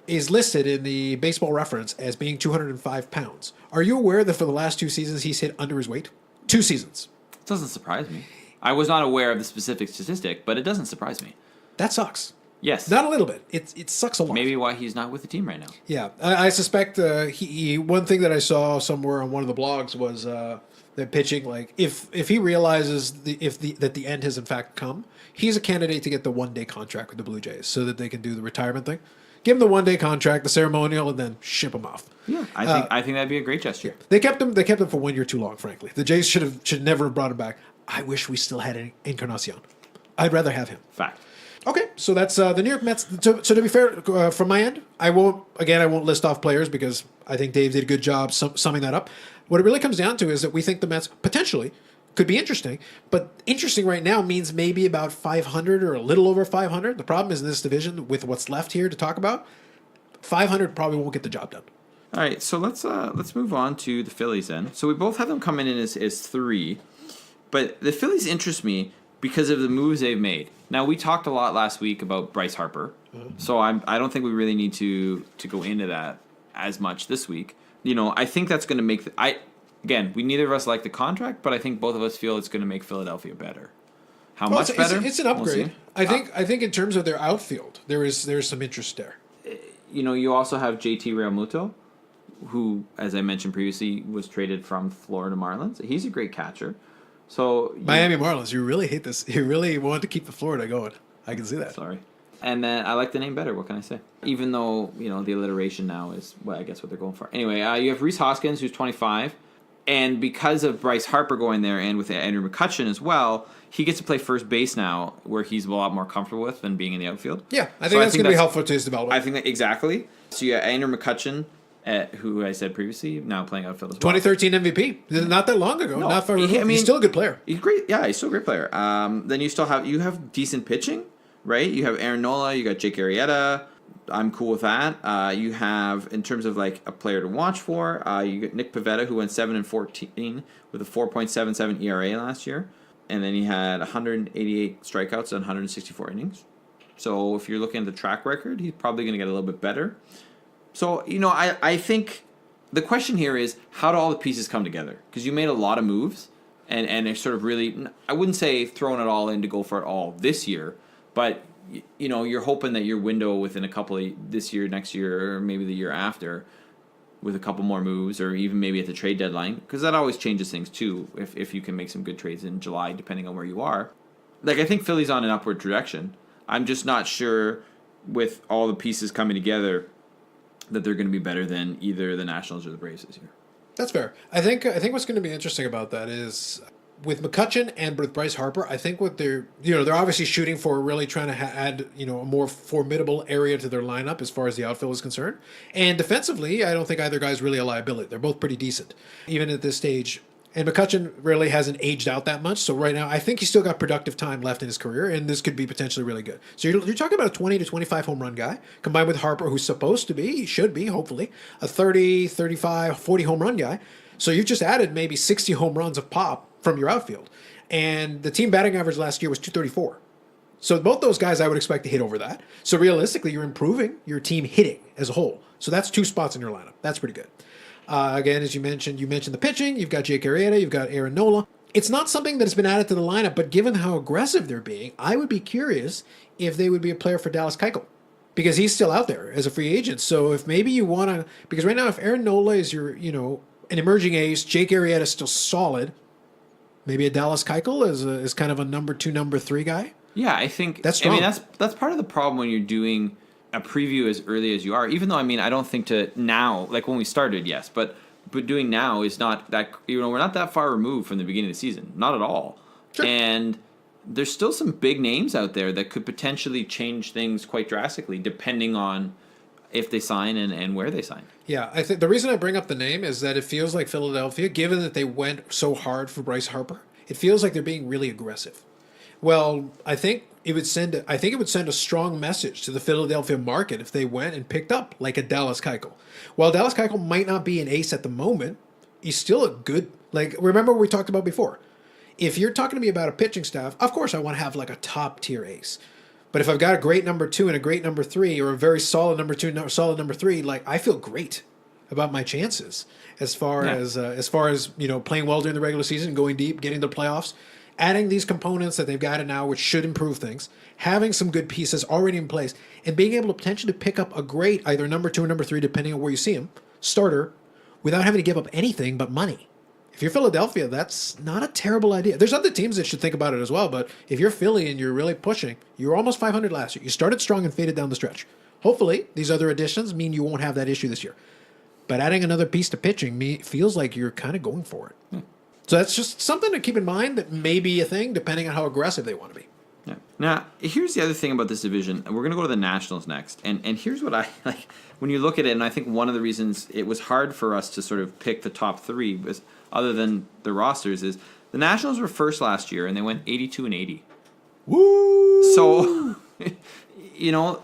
is listed in the Baseball Reference as being 205 pounds. Are you aware that for the last 2 seasons he's hit under his weight? 2 seasons. It doesn't surprise me. I was not aware of the specific statistic, but it doesn't surprise me. That sucks. Yes. Not a little bit. It sucks a lot. Maybe why he's not with the team right now. Yeah. I suspect one thing that I saw somewhere on one of the blogs was that pitching, like, if he realizes that the end has in fact come, he's a candidate to get the 1-day contract with the Blue Jays so that they can do the retirement thing. Give him the 1-day contract, the ceremonial, and then ship him off. Yeah, I think that'd be a great gesture. They kept him for 1 year too long, frankly. The Jays should never have brought him back. I wish we still had an Encarnacion. I'd rather have him. Fact. Okay, so that's the New York Mets. So to be fair, from my end, I won't list off players because I think Dave did a good job summing that up. What it really comes down to is that we think the Mets potentially could be interesting, but interesting right now means maybe about 500 or a little over 500. The problem is in this division, with what's left here to talk about, 500 probably won't get the job done. All right, so let's move on to the Phillies then. So we both have them coming in as 3, but the Phillies interest me because of the moves they've made. Now, we talked a lot last week about Bryce Harper, so I don't think we really need to go into that as much this week. I think that's going to make again, we neither of us like the contract, but I think both of us feel it's going to make Philadelphia better. How much better? It's an upgrade. We'll I think in terms of their outfield, there's some interest there. You also have JT Realmuto, who, as I mentioned previously, was traded from Florida Marlins. He's a great catcher. So Miami Marlins, you really hate this. You really want to keep the Florida going. I can see that. Sorry. And then I like the name better. What can I say? Even though, the alliteration now is, I guess what they're going for. Anyway, you have Rhys Hoskins, who's 25. And because of Bryce Harper going there and with Andrew McCutchen as well, he gets to play first base now, where he's a lot more comfortable with than being in the outfield. Yeah, I think that's going to be helpful to his development. I think that exactly. So you got Andrew McCutchen, who I said previously, now playing outfield as well. 2013 MVP, not that long ago. No, not far removed. He's still a good player. He's great. Yeah, he's still a great player. Then you have decent pitching, right? You have Aaron Nola, you got Jake Arrieta. I'm cool with that. You have, in terms of like a player to watch for, you got Nick Pivetta, who went 7-14 with a 4.77 ERA last year, and then he had 188 strikeouts and 164 innings. So if you're looking at the track record, he's probably going to get a little bit better. So I think the question here is, how do all the pieces come together? Because you made a lot of moves, and they're sort of really, I wouldn't say throwing it all in to go for it all this year, but you're hoping that your window within a couple of this year, next year, or maybe the year after, with a couple more moves, or even maybe at the trade deadline, because that always changes things too. If you can make some good trades in July, depending on where you are, I think Philly's on an upward direction. I'm just not sure with all the pieces coming together that they're going to be better than either the Nationals or the Braves this year. That's fair. I think what's going to be interesting about that is, with McCutchen and with Bryce Harper, I think what they're obviously shooting for, really trying to add, a more formidable area to their lineup as far as the outfield is concerned. And defensively, I don't think either guy's really a liability. They're both pretty decent, even at this stage. And McCutchen really hasn't aged out that much. So right now, I think he's still got productive time left in his career, and this could be potentially really good. So you're talking about a 20 to 25 home run guy, combined with Harper, who's supposed to be, he should be, hopefully, a 30, 35, 40 home run guy. So you've just added maybe 60 home runs of pop from your outfield. And the team batting average last year was 234. So both those guys I would expect to hit over that. So realistically, you're improving your team hitting as a whole. So that's 2 spots in your lineup. That's pretty good. Again, as you mentioned the pitching. You've got Jake Arrieta. You've got Aaron Nola. It's not something that has been added to the lineup, but given how aggressive they're being, I would be curious if they would be a player for Dallas Keuchel, because he's still out there as a free agent. So if maybe you want to, because right now if Aaron Nola is your, an emerging ace, Jake Arrieta is still solid, maybe a Dallas Keuchel is kind of a number 2, number 3 guy. Yeah, I think that's strong. That's part of the problem when you're doing a preview as early as you are. Even though I don't think to now, like when we started, yes, but doing now is not that, we're not that far removed from the beginning of the season, not at all. Sure. And there's still some big names out there that could potentially change things quite drastically, depending on if they sign and where they sign. Yeah, I think the reason I bring up the name is that it feels like Philadelphia, given that they went so hard for Bryce Harper, it feels like they're being really aggressive. Well, I think it would send a strong message to the Philadelphia market if they went and picked up like a Dallas Keuchel. While Dallas Keuchel might not be an ace at the moment, he's still a good, remember what we talked about before. If you're talking to me about a pitching staff, of course I want to have like a top tier ace. But if I've got a great number 2 and a great number 3, or a very solid number 2, solid number 3, I feel great about my chances as far as playing well during the regular season, going deep, getting to the playoffs. Adding these components that they've got now, which should improve things, having some good pieces already in place, and being able to potentially pick up a great either number 2 or number 3, depending on where you see him, starter, without having to give up anything but money. If you're Philadelphia, that's not a terrible idea. There's other teams that should think about it as well, but if you're Philly and you're really pushing, you were almost 500 last year. You started strong and faded down the stretch. Hopefully, these other additions mean you won't have that issue this year. But adding another piece to pitching feels like you're kind of going for it. So that's just something to keep in mind that may be a thing, depending on how aggressive they want to be. Yeah. Now, here's the other thing about this division. We're going to go to the Nationals next. And here's what I like. When you look at it, and I think one of the reasons it was hard for us to sort of pick the top three, was, other than the rosters, is the Nationals were first last year, and they went 82-80. Woo! So,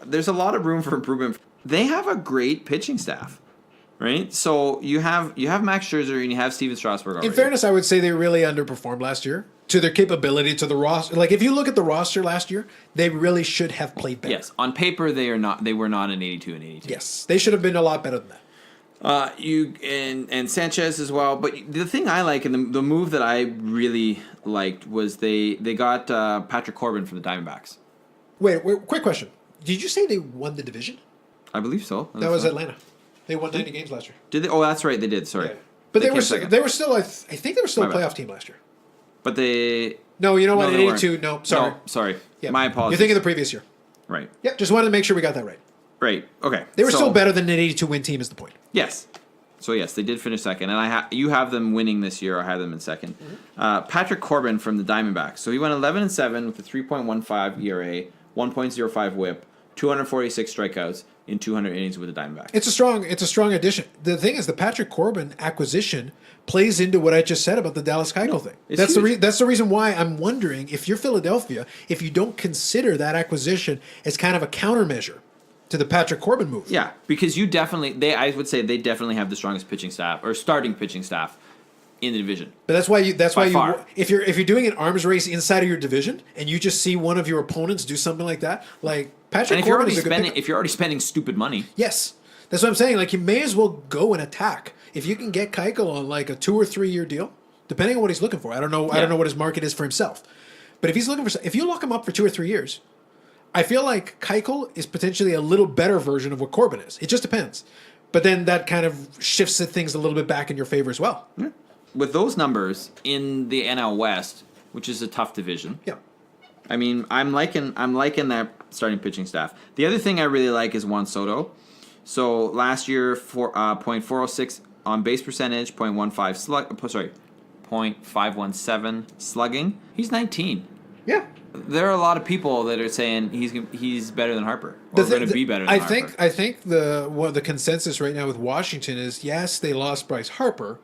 there's a lot of room for improvement. They have a great pitching staff, right? So you have Max Scherzer and you have Steven Strasburg already. In fairness, I would say they really underperformed last year to their capability, to the roster. Like, if you look at the roster last year, they really should have played better. Yes, on paper they were not an 82-82. Yes, they should have been a lot better than that. And Sanchez as well. But the thing I like, and the move that I really liked, was they got Patrick Corbin from the Diamondbacks. Wait, quick question. Did you say they won the division? I believe so. That was Atlanta. They won 90 games last year. Did they? Oh, that's right. They did. Sorry. Yeah. But they were came still, I think they were still a My bad. playoff team last year. But they. No, you know what? No, In they 82, weren't. no, sorry. No, sorry. Yeah. My apologies. You're thinking of the previous year. Right. Yep, just wanted to make sure we got that right. Right. Okay. They were still better than an 82 win team is the point. Yes. So yes, they did finish second, and you have them winning this year. I have them in second. Mm-hmm. Patrick Corbin from the Diamondbacks. So he went 11-7 with a 3.15 ERA, 1.05 WHIP, 246 strikeouts in 200 innings with the Diamondbacks. It's a strong addition. The thing is, the Patrick Corbin acquisition plays into what I just said about the Dallas Keuchel thing. it's That's the reason why I'm wondering, if you're Philadelphia, if you don't consider that acquisition as kind of a countermeasure to the Patrick Corbin move. Yeah, because I would say they definitely have the strongest pitching staff or starting pitching staff in the division. But that's why you far. if you're doing an arms race inside of your division and you just see one of your opponents do something like that, like Patrick And Corbin is a good pickup. if you're already spending stupid money, Yes. That's what I'm saying. Like, you may as well go and attack. If you can get Keuchel on like a 2 or 3 year deal, depending on what he's looking for. I don't know what his market is for himself. But if you lock him up for 2 or 3 years, I feel like Keuchel is potentially a little better version of what Corbin is. It just depends. But then that kind of shifts things a little bit back in your favor as well. Yeah. With those numbers in the NL West, which is a tough division. Yeah. I mean, I'm liking that starting pitching staff. The other thing I really like is Juan Soto. So last year, .406 on base percentage, .517 slugging. He's 19. Yeah. There are a lot of people that are saying he's better than Harper, or going to be better than Harper. I think the consensus right now with Washington is, yes, they lost Bryce Harper,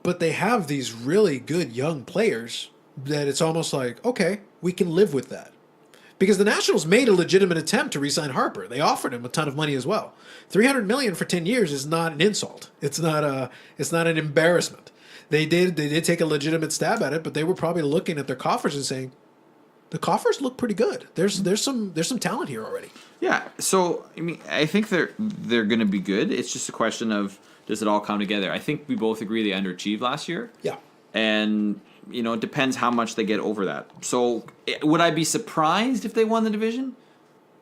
but they have these really good young players that it's almost like, okay, we can live with that. Because the Nationals made a legitimate attempt to re-sign Harper. They offered him a ton of money as well. $300 million for 10 years is not an insult. It's not an embarrassment. They did take a legitimate stab at it, but they were probably looking at their coffers and saying, the coffers look pretty good. There's some talent here already. Yeah. So I mean, I think they're going to be good. It's just a question of, does it all come together? I think we both agree they underachieved last year. Yeah. And it depends how much they get over that. So would I be surprised if they won the division?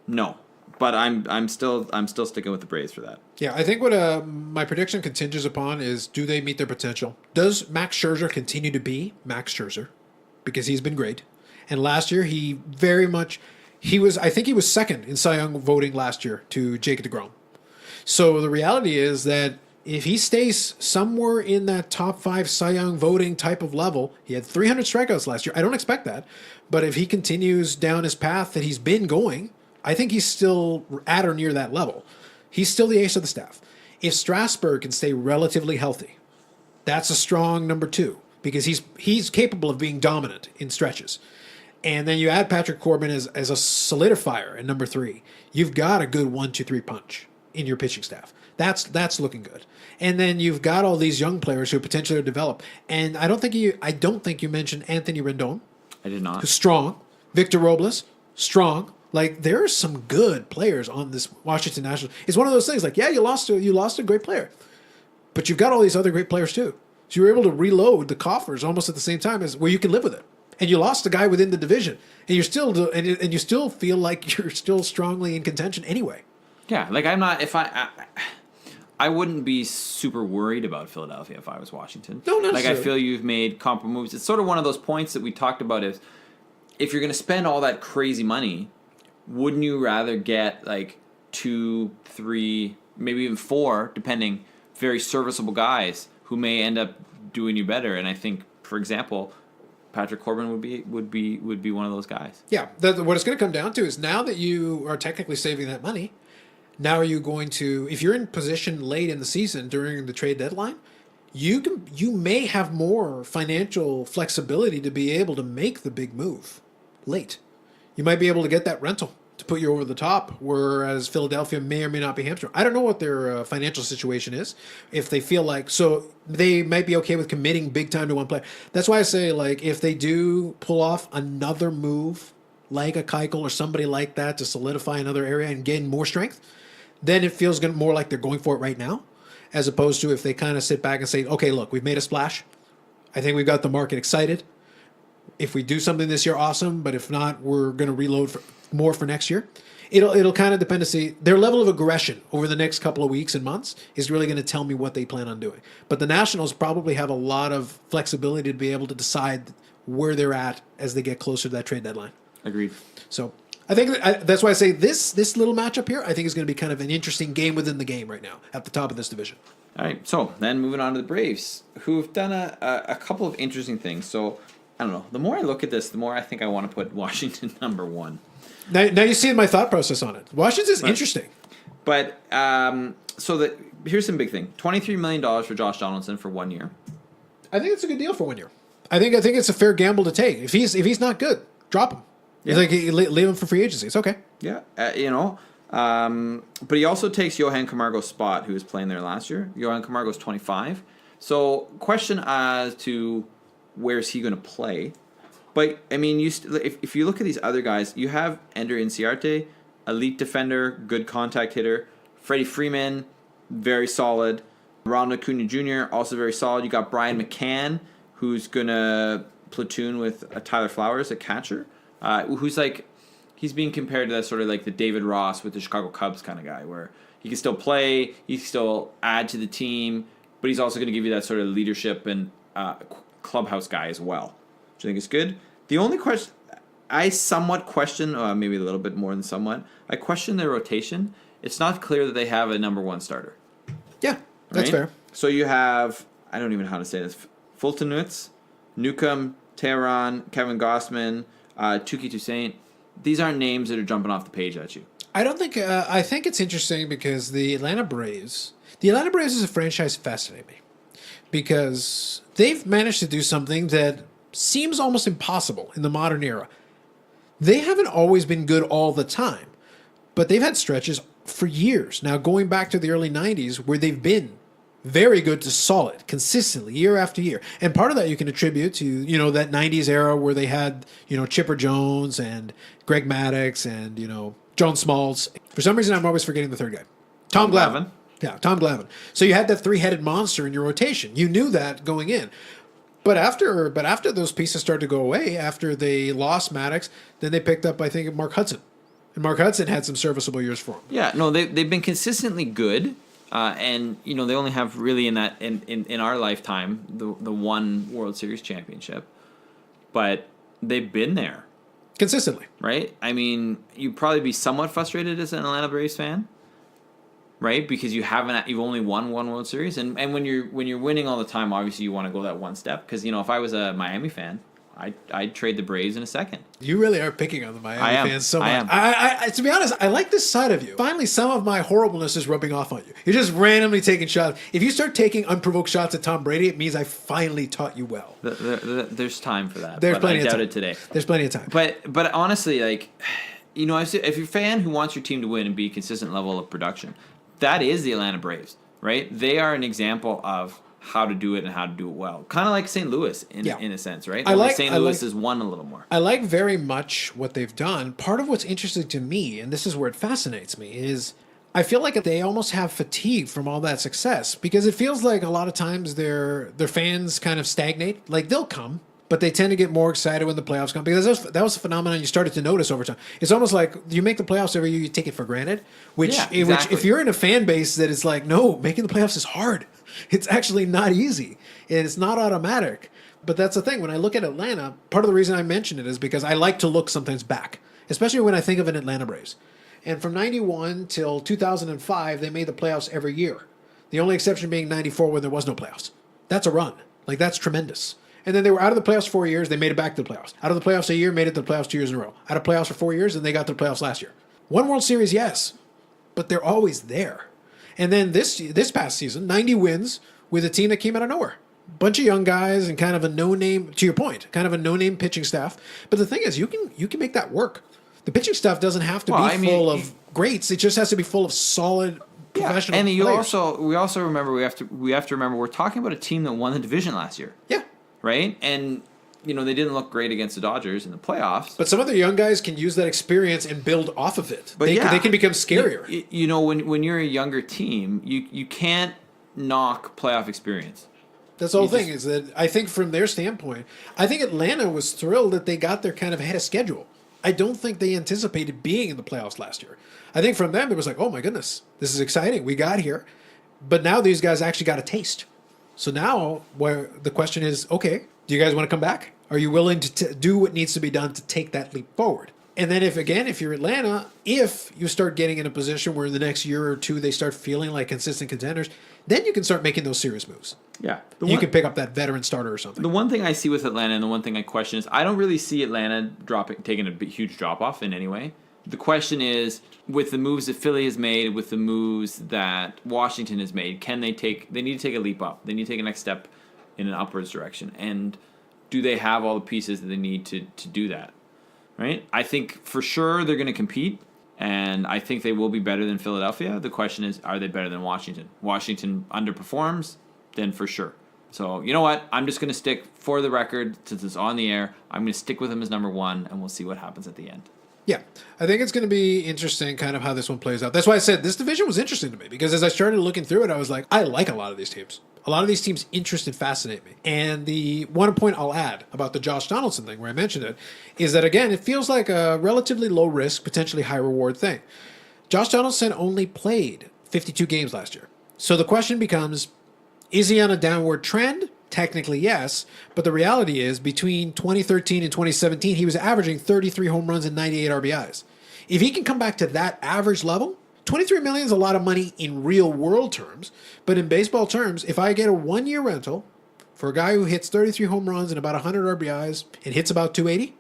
No. But I'm still sticking with the Braves for that. Yeah, I think what my prediction contingents upon is, do they meet their potential? Does Max Scherzer continue to be Max Scherzer? Because he's been great. And last year, I think he was second in Cy Young voting last year to Jacob deGrom. So the reality is that if he stays somewhere in that top 5 Cy Young voting type of level, he had 300 strikeouts last year. I don't expect that. But if he continues down his path that he's been going, I think he's still at or near that level. He's still the ace of the staff. If Strasburg can stay relatively healthy, that's a strong number 2, because he's capable of being dominant in stretches. And then you add Patrick Corbin as a solidifier at number 3. You've got a good 1-2-3 punch in your pitching staff. That's looking good. And then you've got all these young players who potentially develop. And I don't think you mentioned Anthony Rendon. I did not. Who's strong. Victor Robles, strong. Like, there are some good players on this Washington Nationals. It's one of those things like, yeah, you lost a great player, but you've got all these other great players too. So you were able to reload the coffers almost at the same time as where you can live with it. And you lost a guy within the division, and you still feel like you're still strongly in contention anyway. Yeah, like I'm not. If I wouldn't be super worried about Philadelphia if I was Washington. No, not like I necessarily. feel you've made comparable moves. It's sort of one of those points that we talked about. Is if you're going to spend all that crazy money, wouldn't you rather get like 2, 3, maybe even 4, depending, very serviceable guys who may end up doing you better? And I think, for example, Patrick Corbin would be one of those guys. Yeah, what it's going to come down to is now that you are technically saving that money, now are you going to, if you're in position late in the season during the trade deadline, you may have more financial flexibility to be able to make the big move late. You might be able to get that rental to put you over the top, whereas Philadelphia may or may not be hamstrung. I don't know what their financial situation is. If they feel like, so they might be okay with committing big time to one player. That's why I say, like, if they do pull off another move, like a Keuchel or somebody like that to solidify another area and gain more strength, then it feels more like they're going for it right now, as opposed to if they kind of sit back and say, okay, look, we've made a splash. I think we've got the market excited. If we do something this year, awesome. But if not, we're going to reload more for next year. It'll kind of depend to see their level of aggression over the next couple of weeks and months is really going to tell me what they plan on doing. But the Nationals probably have a lot of flexibility to be able to decide where they're at as they get closer to that trade deadline. Agreed. So I think that's why I say this little matchup here, I think is going to be kind of an interesting game within the game right now at the top of this division. All right, so then moving on to the Braves, who've done a couple of interesting things. So I don't know. The more I look at this, the more I think I want to put Washington number one. Now you see my thought process on it. Washington's interesting. But here's some big thing: $23 million for Josh Donaldson for 1 year. I think it's a good deal for 1 year. I think it's a fair gamble to take. If he's not good, drop him. Yeah. Like leave him for free agency. It's okay. Yeah, but he also takes Johan Camargo's spot, who was playing there last year. Johan Camargo's 25. So question as to where's he going to play. But, I mean, if you look at these other guys, you have Ender Inciarte, elite defender, good contact hitter. Freddie Freeman, very solid. Ronald Acuna Jr., also very solid. You got Brian McCann, who's going to platoon with Tyler Flowers, a catcher, who's like, he's being compared to that sort of like the David Ross with the Chicago Cubs kind of guy, where he can still play, he can still add to the team, but he's also going to give you that sort of leadership and clubhouse guy as well, which I think is good. The only question I somewhat question, maybe a little bit more than somewhat, I question their rotation. It's not clear that they have a number one starter. Yeah, that's fair. So you have, I don't even know how to say this, Fultonutz, Newcomb, Tehran, Kevin Gossman, Tuki Toussaint. These aren't names that are jumping off the page at you. I don't think. I think it's interesting because the Atlanta Braves is a franchise that fascinates me because they've managed to do something that seems almost impossible in the modern era. They haven't always been good all the time, but they've had stretches for years now, going back to the early 90s, where they've been very good to solid, consistently, year after year. And part of that you can attribute to, that 90s era where they had, Chipper Jones and Greg Maddux and, John Smalls. For some reason, I'm always forgetting the third guy. Tom Glavine. Yeah, Tom Glavine. So you had that three-headed monster in your rotation. You knew that going in. But after those pieces started to go away, after they lost Maddux, then they picked up, I think, Mark Hudson. And Mark Hudson had some serviceable years for him. Yeah, no, they've been consistently good. And they only have really in our lifetime the one World Series championship, but they've been there consistently, right? I mean, you'd probably be somewhat frustrated as an Atlanta Braves fan, right? Because you've only won one World Series, and when you're winning all the time, obviously you want to go that one step. Because if I was a Miami fan, I'd trade the Braves in a second. You really are picking on the Miami fans so much. I am. To be honest, I like this side of you. Finally, some of my horribleness is rubbing off on you. You're just randomly taking shots. If you start taking unprovoked shots at Tom Brady, it means I finally taught you well. There's time for that. There's plenty of time. I doubt it today. There's plenty of time. But honestly, if you're a fan who wants your team to win and be a consistent level of production, that is the Atlanta Braves, right? They are an example of how to do it and how to do it well. Kind of like St. Louis in a sense, right? St. Louis has won a little more. I like very much what they've done. Part of what's interesting to me, and this is where it fascinates me, is I feel like they almost have fatigue from all that success because it feels like a lot of times their fans kind of stagnate. Like they'll come, but they tend to get more excited when the playoffs come because that was a phenomenon you started to notice over time. It's almost like you make the playoffs every year, you take it for granted, which if you're in a fan base that is like, no, making the playoffs is hard. It's actually not easy, and it's not automatic. But that's the thing. When I look at Atlanta, part of the reason I mention it is because I like to look sometimes back, especially when I think of an Atlanta Braves. And from 91 till 2005, they made the playoffs every year. The only exception being 94 when there was no playoffs. That's a run. Like, that's tremendous. And then they were out of the playoffs 4 years. They made it back to the playoffs. Out of the playoffs a year, made it to the playoffs 2 years in a row. Out of playoffs for 4 years, and they got to the playoffs last year. One World Series, yes, but they're always there. And then this past season, 90 wins with a team that came out of nowhere. Bunch of young guys and kind of a no-name, to your point, kind of a no-name pitching staff. But the thing is, you can make that work. The pitching staff doesn't have to be full of greats. It just has to be full of solid professional and players. we also remember we have to remember we're talking about a team that won the division last year. Yeah. Right? And they didn't look great against the Dodgers in the playoffs. But some of the young guys can use that experience and build off of it. But they can become scarier. When you're a younger team, you can't knock playoff experience. That's the whole thing, is that I think from their standpoint, I think Atlanta was thrilled that they got their kind of ahead of schedule. I don't think they anticipated being in the playoffs last year. I think from them, it was like, oh my goodness, this is exciting. We got here. But now these guys actually got a taste. So now where the question is, okay, do you guys want to come back? Are you willing to do what needs to be done to take that leap forward? And then if you're Atlanta, if you start getting in a position where in the next year or two they start feeling like consistent contenders, then you can start making those serious moves. Yeah. You can pick up that veteran starter or something. The one thing I see with Atlanta and the one thing I question is I don't really see Atlanta taking a huge drop off in any way. The question is, with the moves that Philly has made, with the moves that Washington has made, they need to take a leap up. They need to take a next step in an upwards direction. And do they have all the pieces that they need to do that? Right? I think for sure they're going to compete, and I think they will be better than Philadelphia. The question is, are they better than Washington? Washington underperforms, then for sure. So, you know what? I'm just going to stick, for the record, since it's on the air, I'm going to stick with them as number one, and we'll see what happens at the end. Yeah, I think it's going to be interesting kind of how this one plays out. That's why I said this division was interesting to me, because as I started looking through it, I was like, I like a lot of these teams. A lot of these teams interest and fascinate me. And the one point I'll add about the Josh Donaldson thing, where I mentioned it, is that, again, it feels like a relatively low risk, potentially high reward thing. Josh Donaldson only played 52 games last year. So the question becomes, is he on a downward trend? Technically, yes. But the reality is, between 2013 and 2017, he was averaging 33 home runs and 98 RBIs. If he can come back to that average level, $23 million is a lot of money in real world terms, but in baseball terms, if I get a 1-year rental for a guy who hits 33 home runs and about 100 RBIs and hits about 280,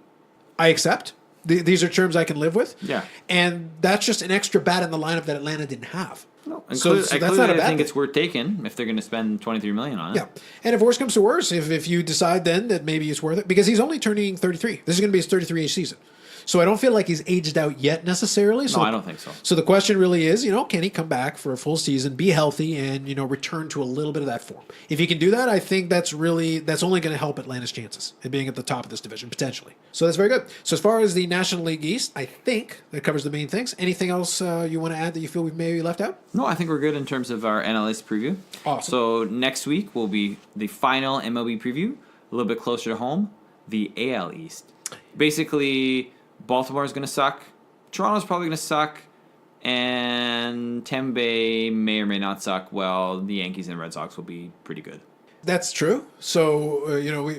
I accept. These are terms I can live with. Yeah. And that's just an extra bat in the lineup that Atlanta didn't have. No, so that's not a bad I think thing. it's worth taking if they're going to spend $23 million on it. Yeah. And if worse comes to worse, if you decide then that maybe it's worth it, because he's only turning 33. This is going to be his 33th season. So I don't feel like he's aged out yet necessarily. So no, I don't think so. So the question really is, can he come back for a full season, be healthy, and, return to a little bit of that form? If he can do that, I think that's only going to help Atlanta's chances in being at the top of this division, potentially. So that's very good. So as far as the National League East, I think that covers the main things. Anything else you want to add that you feel we've maybe left out? No, I think we're good in terms of our NL East preview. Awesome. So next week will be the final MLB preview, a little bit closer to home, the AL East. Basically, Baltimore is going to suck. Toronto's probably going to suck. And Tampa Bay may or may not suck. Well, the Yankees and Red Sox will be pretty good. That's true. So,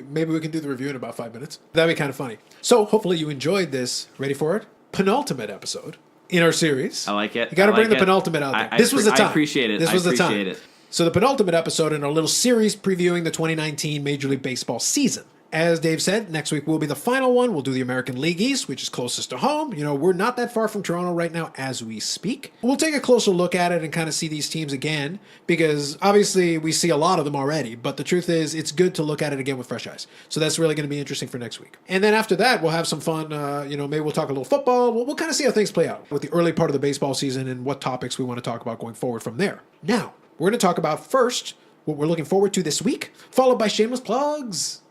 maybe we can do the review in about 5 minutes. That'd be kind of funny. So, hopefully you enjoyed this. Ready for it? Penultimate episode in our series. I like it. You got to bring the penultimate out there. This was the time. I appreciate it. This was the time. It. So, the penultimate episode in our little series previewing the 2019 Major League Baseball season. As Dave said, next week will be the final one. We'll do the American League East, which is closest to home. We're not that far from Toronto right now as we speak. We'll take a closer look at it and kind of see these teams again, because obviously we see a lot of them already, but the truth is it's good to look at it again with fresh eyes. So that's really going to be interesting for next week. And then after that, we'll have some fun. Maybe we'll talk a little football. We'll kind of see how things play out with the early part of the baseball season and what topics we want to talk about going forward from there. Now, we're going to talk about first what we're looking forward to this week, followed by shameless plugs.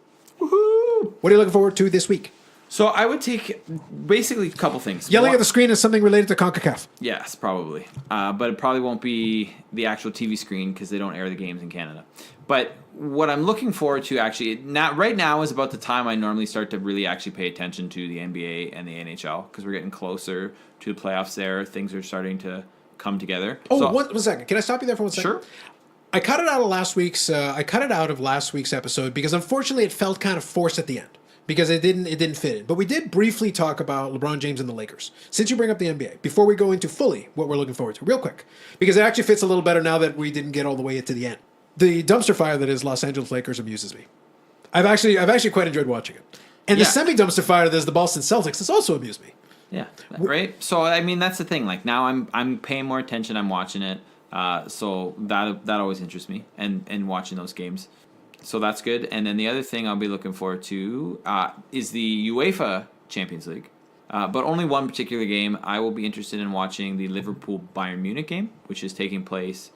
Woohoo! What are you looking forward to this week? So I would take basically a couple things. Yelling at the screen is something related to CONCACAF. Yes, probably. But it probably won't be the actual TV screen because they don't air the games in Canada. But what I'm looking forward to right now is about the time I normally start to really actually pay attention to the NBA and the NHL, because we're getting closer to the playoffs there. Things are starting to come together. One second. Can I stop you there for 1 second? Sure. I cut it out of last week's. Episode because unfortunately it felt kind of forced at the end because it didn't fit in. But we did briefly talk about LeBron James and the Lakers. Since you bring up the NBA, before we go into fully what we're looking forward to, real quick, because it actually fits a little better now that we didn't get all the way to the end. The dumpster fire that is Los Angeles Lakers amuses me. I've actually quite enjoyed watching it. And the semi-dumpster fire to this, the Boston Celtics, has also amused me. Yeah, right. So I mean, that's the thing. Like now, I'm paying more attention. I'm watching it. So that always interests me, and watching those games. So that's good. And then the other thing I'll be looking forward to is the UEFA Champions League. But only one particular game. I will be interested in watching the Liverpool Bayern Munich game, which is taking place.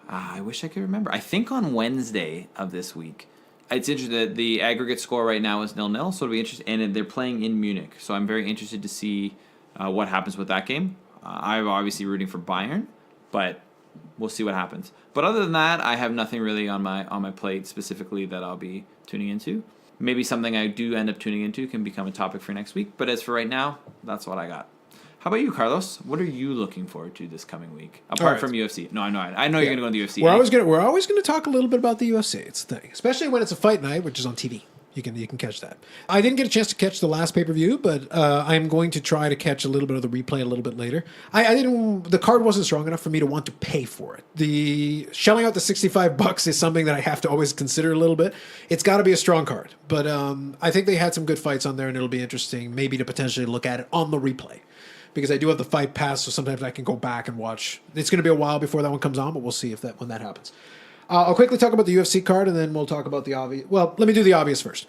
I wish I could remember. I think on Wednesday of this week. It's interesting. The aggregate score right now is 0-0, so it'll be interesting. And they're playing in Munich, so I'm very interested to see what happens with that game. I'm obviously rooting for Bayern, but we'll see what happens. But other than that, I have nothing really on my plate specifically that I'll be tuning into. Maybe something I do end up tuning into can become a topic for next week. But as for right now, that's what I got. How about you, Carlos? What are you looking forward to this coming week apart from UFC? No, I know you're going to go to the UFC. We're always going to talk a little bit about the UFC. It's the thing, especially when it's a fight night, which is on TV. You can catch that. I didn't get a chance to catch the last pay-per-view, but I'm going to try to catch a little bit of the replay a little bit later. I didn't. The card wasn't strong enough for me to want to pay for it. The shelling out the $65 is something that I have to always consider a little bit. It's got to be a strong card, but I think they had some good fights on there, and it'll be interesting maybe to potentially look at it on the replay. Because I do have the Fight Pass, so sometimes I can go back and watch. It's going to be a while before that one comes on, but we'll see when that happens. I'll quickly talk about the UFC card, and then we'll talk about the obvious. Well, let me do the obvious first.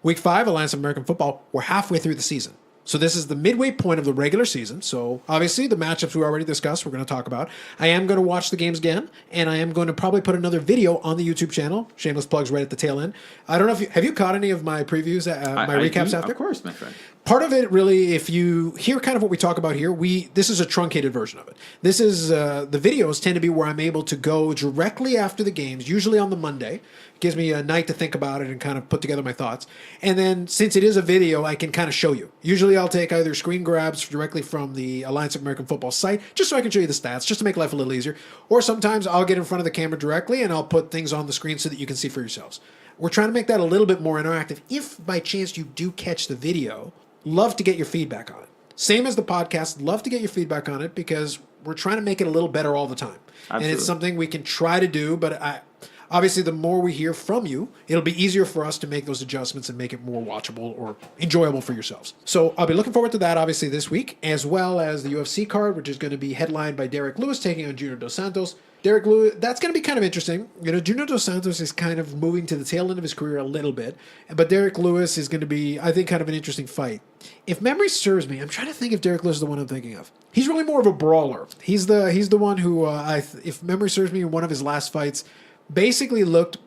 Week 5, Alliance of American Football, we're halfway through the season. So this is the midway point of the regular season. So obviously the matchups we already discussed, we're going to talk about. I am going to watch the games again, and I am going to probably put another video on the YouTube channel. Shameless plugs right at the tail end. I don't know if have you caught any of my previews, my recaps after? Of course, my friend. Part of it, really, if you hear kind of what we talk about here, this is a truncated version of it. This is the videos tend to be where I'm able to go directly after the games, usually on the Monday. It gives me a night to think about it and kind of put together my thoughts. And then since it is a video, I can kind of show you. Usually I'll take either screen grabs directly from the Alliance of American Football site, just so I can show you the stats, just to make life a little easier. Or sometimes I'll get in front of the camera directly and I'll put things on the screen so that you can see for yourselves. We're trying to make that a little bit more interactive. If by chance you do catch the video, love to get your feedback on it. Same as the podcast, love to get your feedback on it because we're trying to make it a little better all the time. Absolutely. And it's something we can try to do, but obviously the more we hear from you, it'll be easier for us to make those adjustments and make it more watchable or enjoyable for yourselves. So I'll be looking forward to that obviously this week, as well as the UFC card, which is going to be headlined by Derek Lewis taking on Junior Dos Santos. Derek Lewis, that's going to be kind of interesting. You know, Junior Dos Santos is kind of moving to the tail end of his career a little bit, but Derek Lewis is going to be, I think, kind of an interesting fight. If memory serves me, I'm trying to think if Derek Lewis is the one I'm thinking of. He's really more of a brawler. He's the one who, if memory serves me, in one of his last fights, basically looked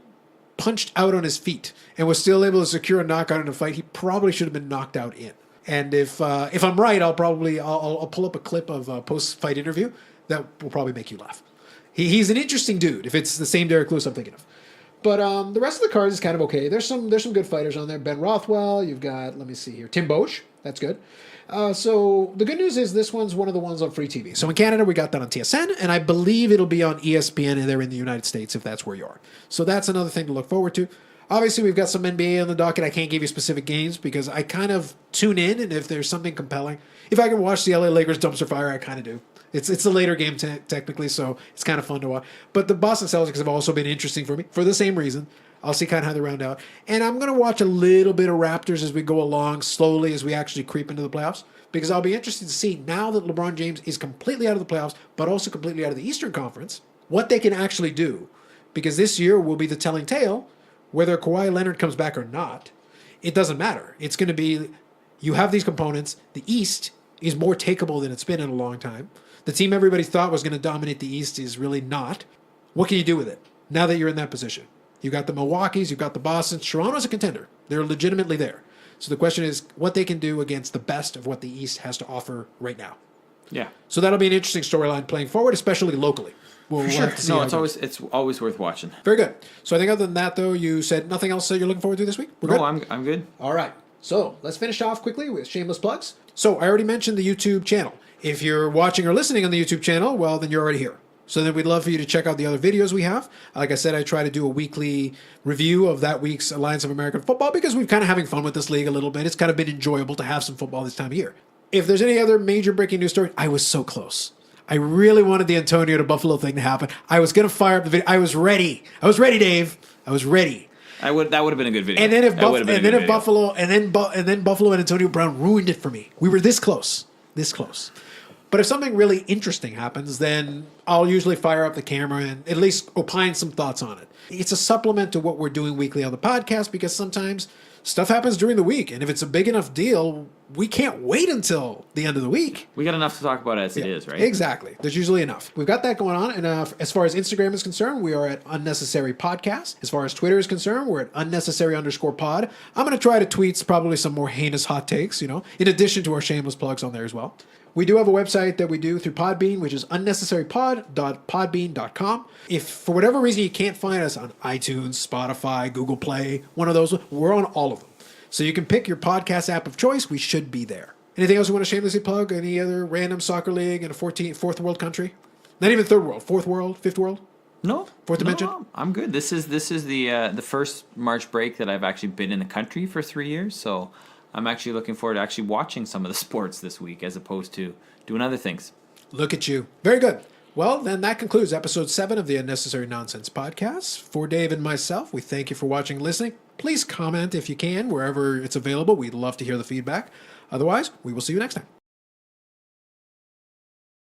punched out on his feet and was still able to secure a knockout in a fight he probably should have been knocked out in. And if I'm right, I'll pull up a clip of a post-fight interview that will probably make you laugh. He's an interesting dude, if it's the same Derek Lewis I'm thinking of. But the rest of the card is kind of okay. There's some good fighters on there. Ben Rothwell, you've got, let me see here, Tim Boesch. That's good. So the good news is this one's one of the ones on free TV. So in Canada, we got that on TSN, and I believe it'll be on ESPN there in the United States if that's where you are. So that's another thing to look forward to. Obviously, we've got some NBA on the docket. I can't give you specific games because I kind of tune in, and if there's something compelling, if I can watch the LA Lakers dumpster fire, I kind of do. It's a later game technically, so it's kind of fun to watch. But the Boston Celtics have also been interesting for me for the same reason. I'll see kind of how they round out. And I'm going to watch a little bit of Raptors as we go along slowly as we actually creep into the playoffs. Because I'll be interested to see, now that LeBron James is completely out of the playoffs, but also completely out of the Eastern Conference, what they can actually do. Because this year will be the telling tale, whether Kawhi Leonard comes back or not, it doesn't matter. It's going to be, you have these components. The East is more takeable than it's been in a long time. The team everybody thought was going to dominate the East is really not. What can you do with it now that you're in that position? You've got the Milwaukees, you've got the Bostons. Toronto's a contender. They're legitimately there. So the question is what they can do against the best of what the East has to offer right now. Yeah. So that'll be an interesting storyline playing forward, especially locally. For sure. No, it's always worth watching. Very good. So I think other than that, though, you said nothing else that you're looking forward to this week? We're good? I'm good. All right. So let's finish off quickly with shameless plugs. So I already mentioned the YouTube channel. If you're watching or listening on the YouTube channel, well, then you're already here. So then we'd love for you to check out the other videos we have. Like I said, I try to do a weekly review of that week's Alliance of American Football because we're kind of having fun with this league a little bit. It's kind of been enjoyable to have some football this time of year. If there's any other major breaking news story, I was so close. I really wanted the Antonio to Buffalo thing to happen. I was going to fire up the video. I was ready. Dave. I was ready. That would have been a good video. And then if That would've been a good video. Buffalo and Buffalo and Antonio Brown ruined it for me. We were this close. But if something really interesting happens, then I'll usually fire up the camera and at least opine some thoughts on it. It's a supplement to what we're doing weekly on the podcast because sometimes stuff happens during the week. And if it's a big enough deal, we can't wait until the end of the week. We got enough to talk about as it is, right? Exactly. There's usually enough. We've got that going on. And as far as Instagram is concerned, we are at Unnecessary Podcast. As far as Twitter is concerned, we're at unnecessary_pod. I'm going to try to tweet probably some more heinous hot takes, in addition to our shameless plugs on there as well. We do have a website that we do through Podbean, which is unnecessarypod.podbean.com. If for whatever reason you can't find us on iTunes, Spotify, Google Play, one of those, we're on all of them. So you can pick your podcast app of choice. We should be there. Anything else you want to shamelessly plug? Any other random soccer league in a fourth world country? Not even third world, fourth world, fifth world? No. Fourth dimension? No, I'm good. This is the first March break that I've actually been in the country for 3 years, so I'm actually looking forward to actually watching some of the sports this week as opposed to doing other things. Look at you. Very good. Well, then that concludes episode 7 of the Unnecessary Nonsense podcast. For Dave and myself, we thank you for watching and listening. Please comment if you can, wherever it's available. We'd love to hear the feedback. Otherwise, we will see you next time.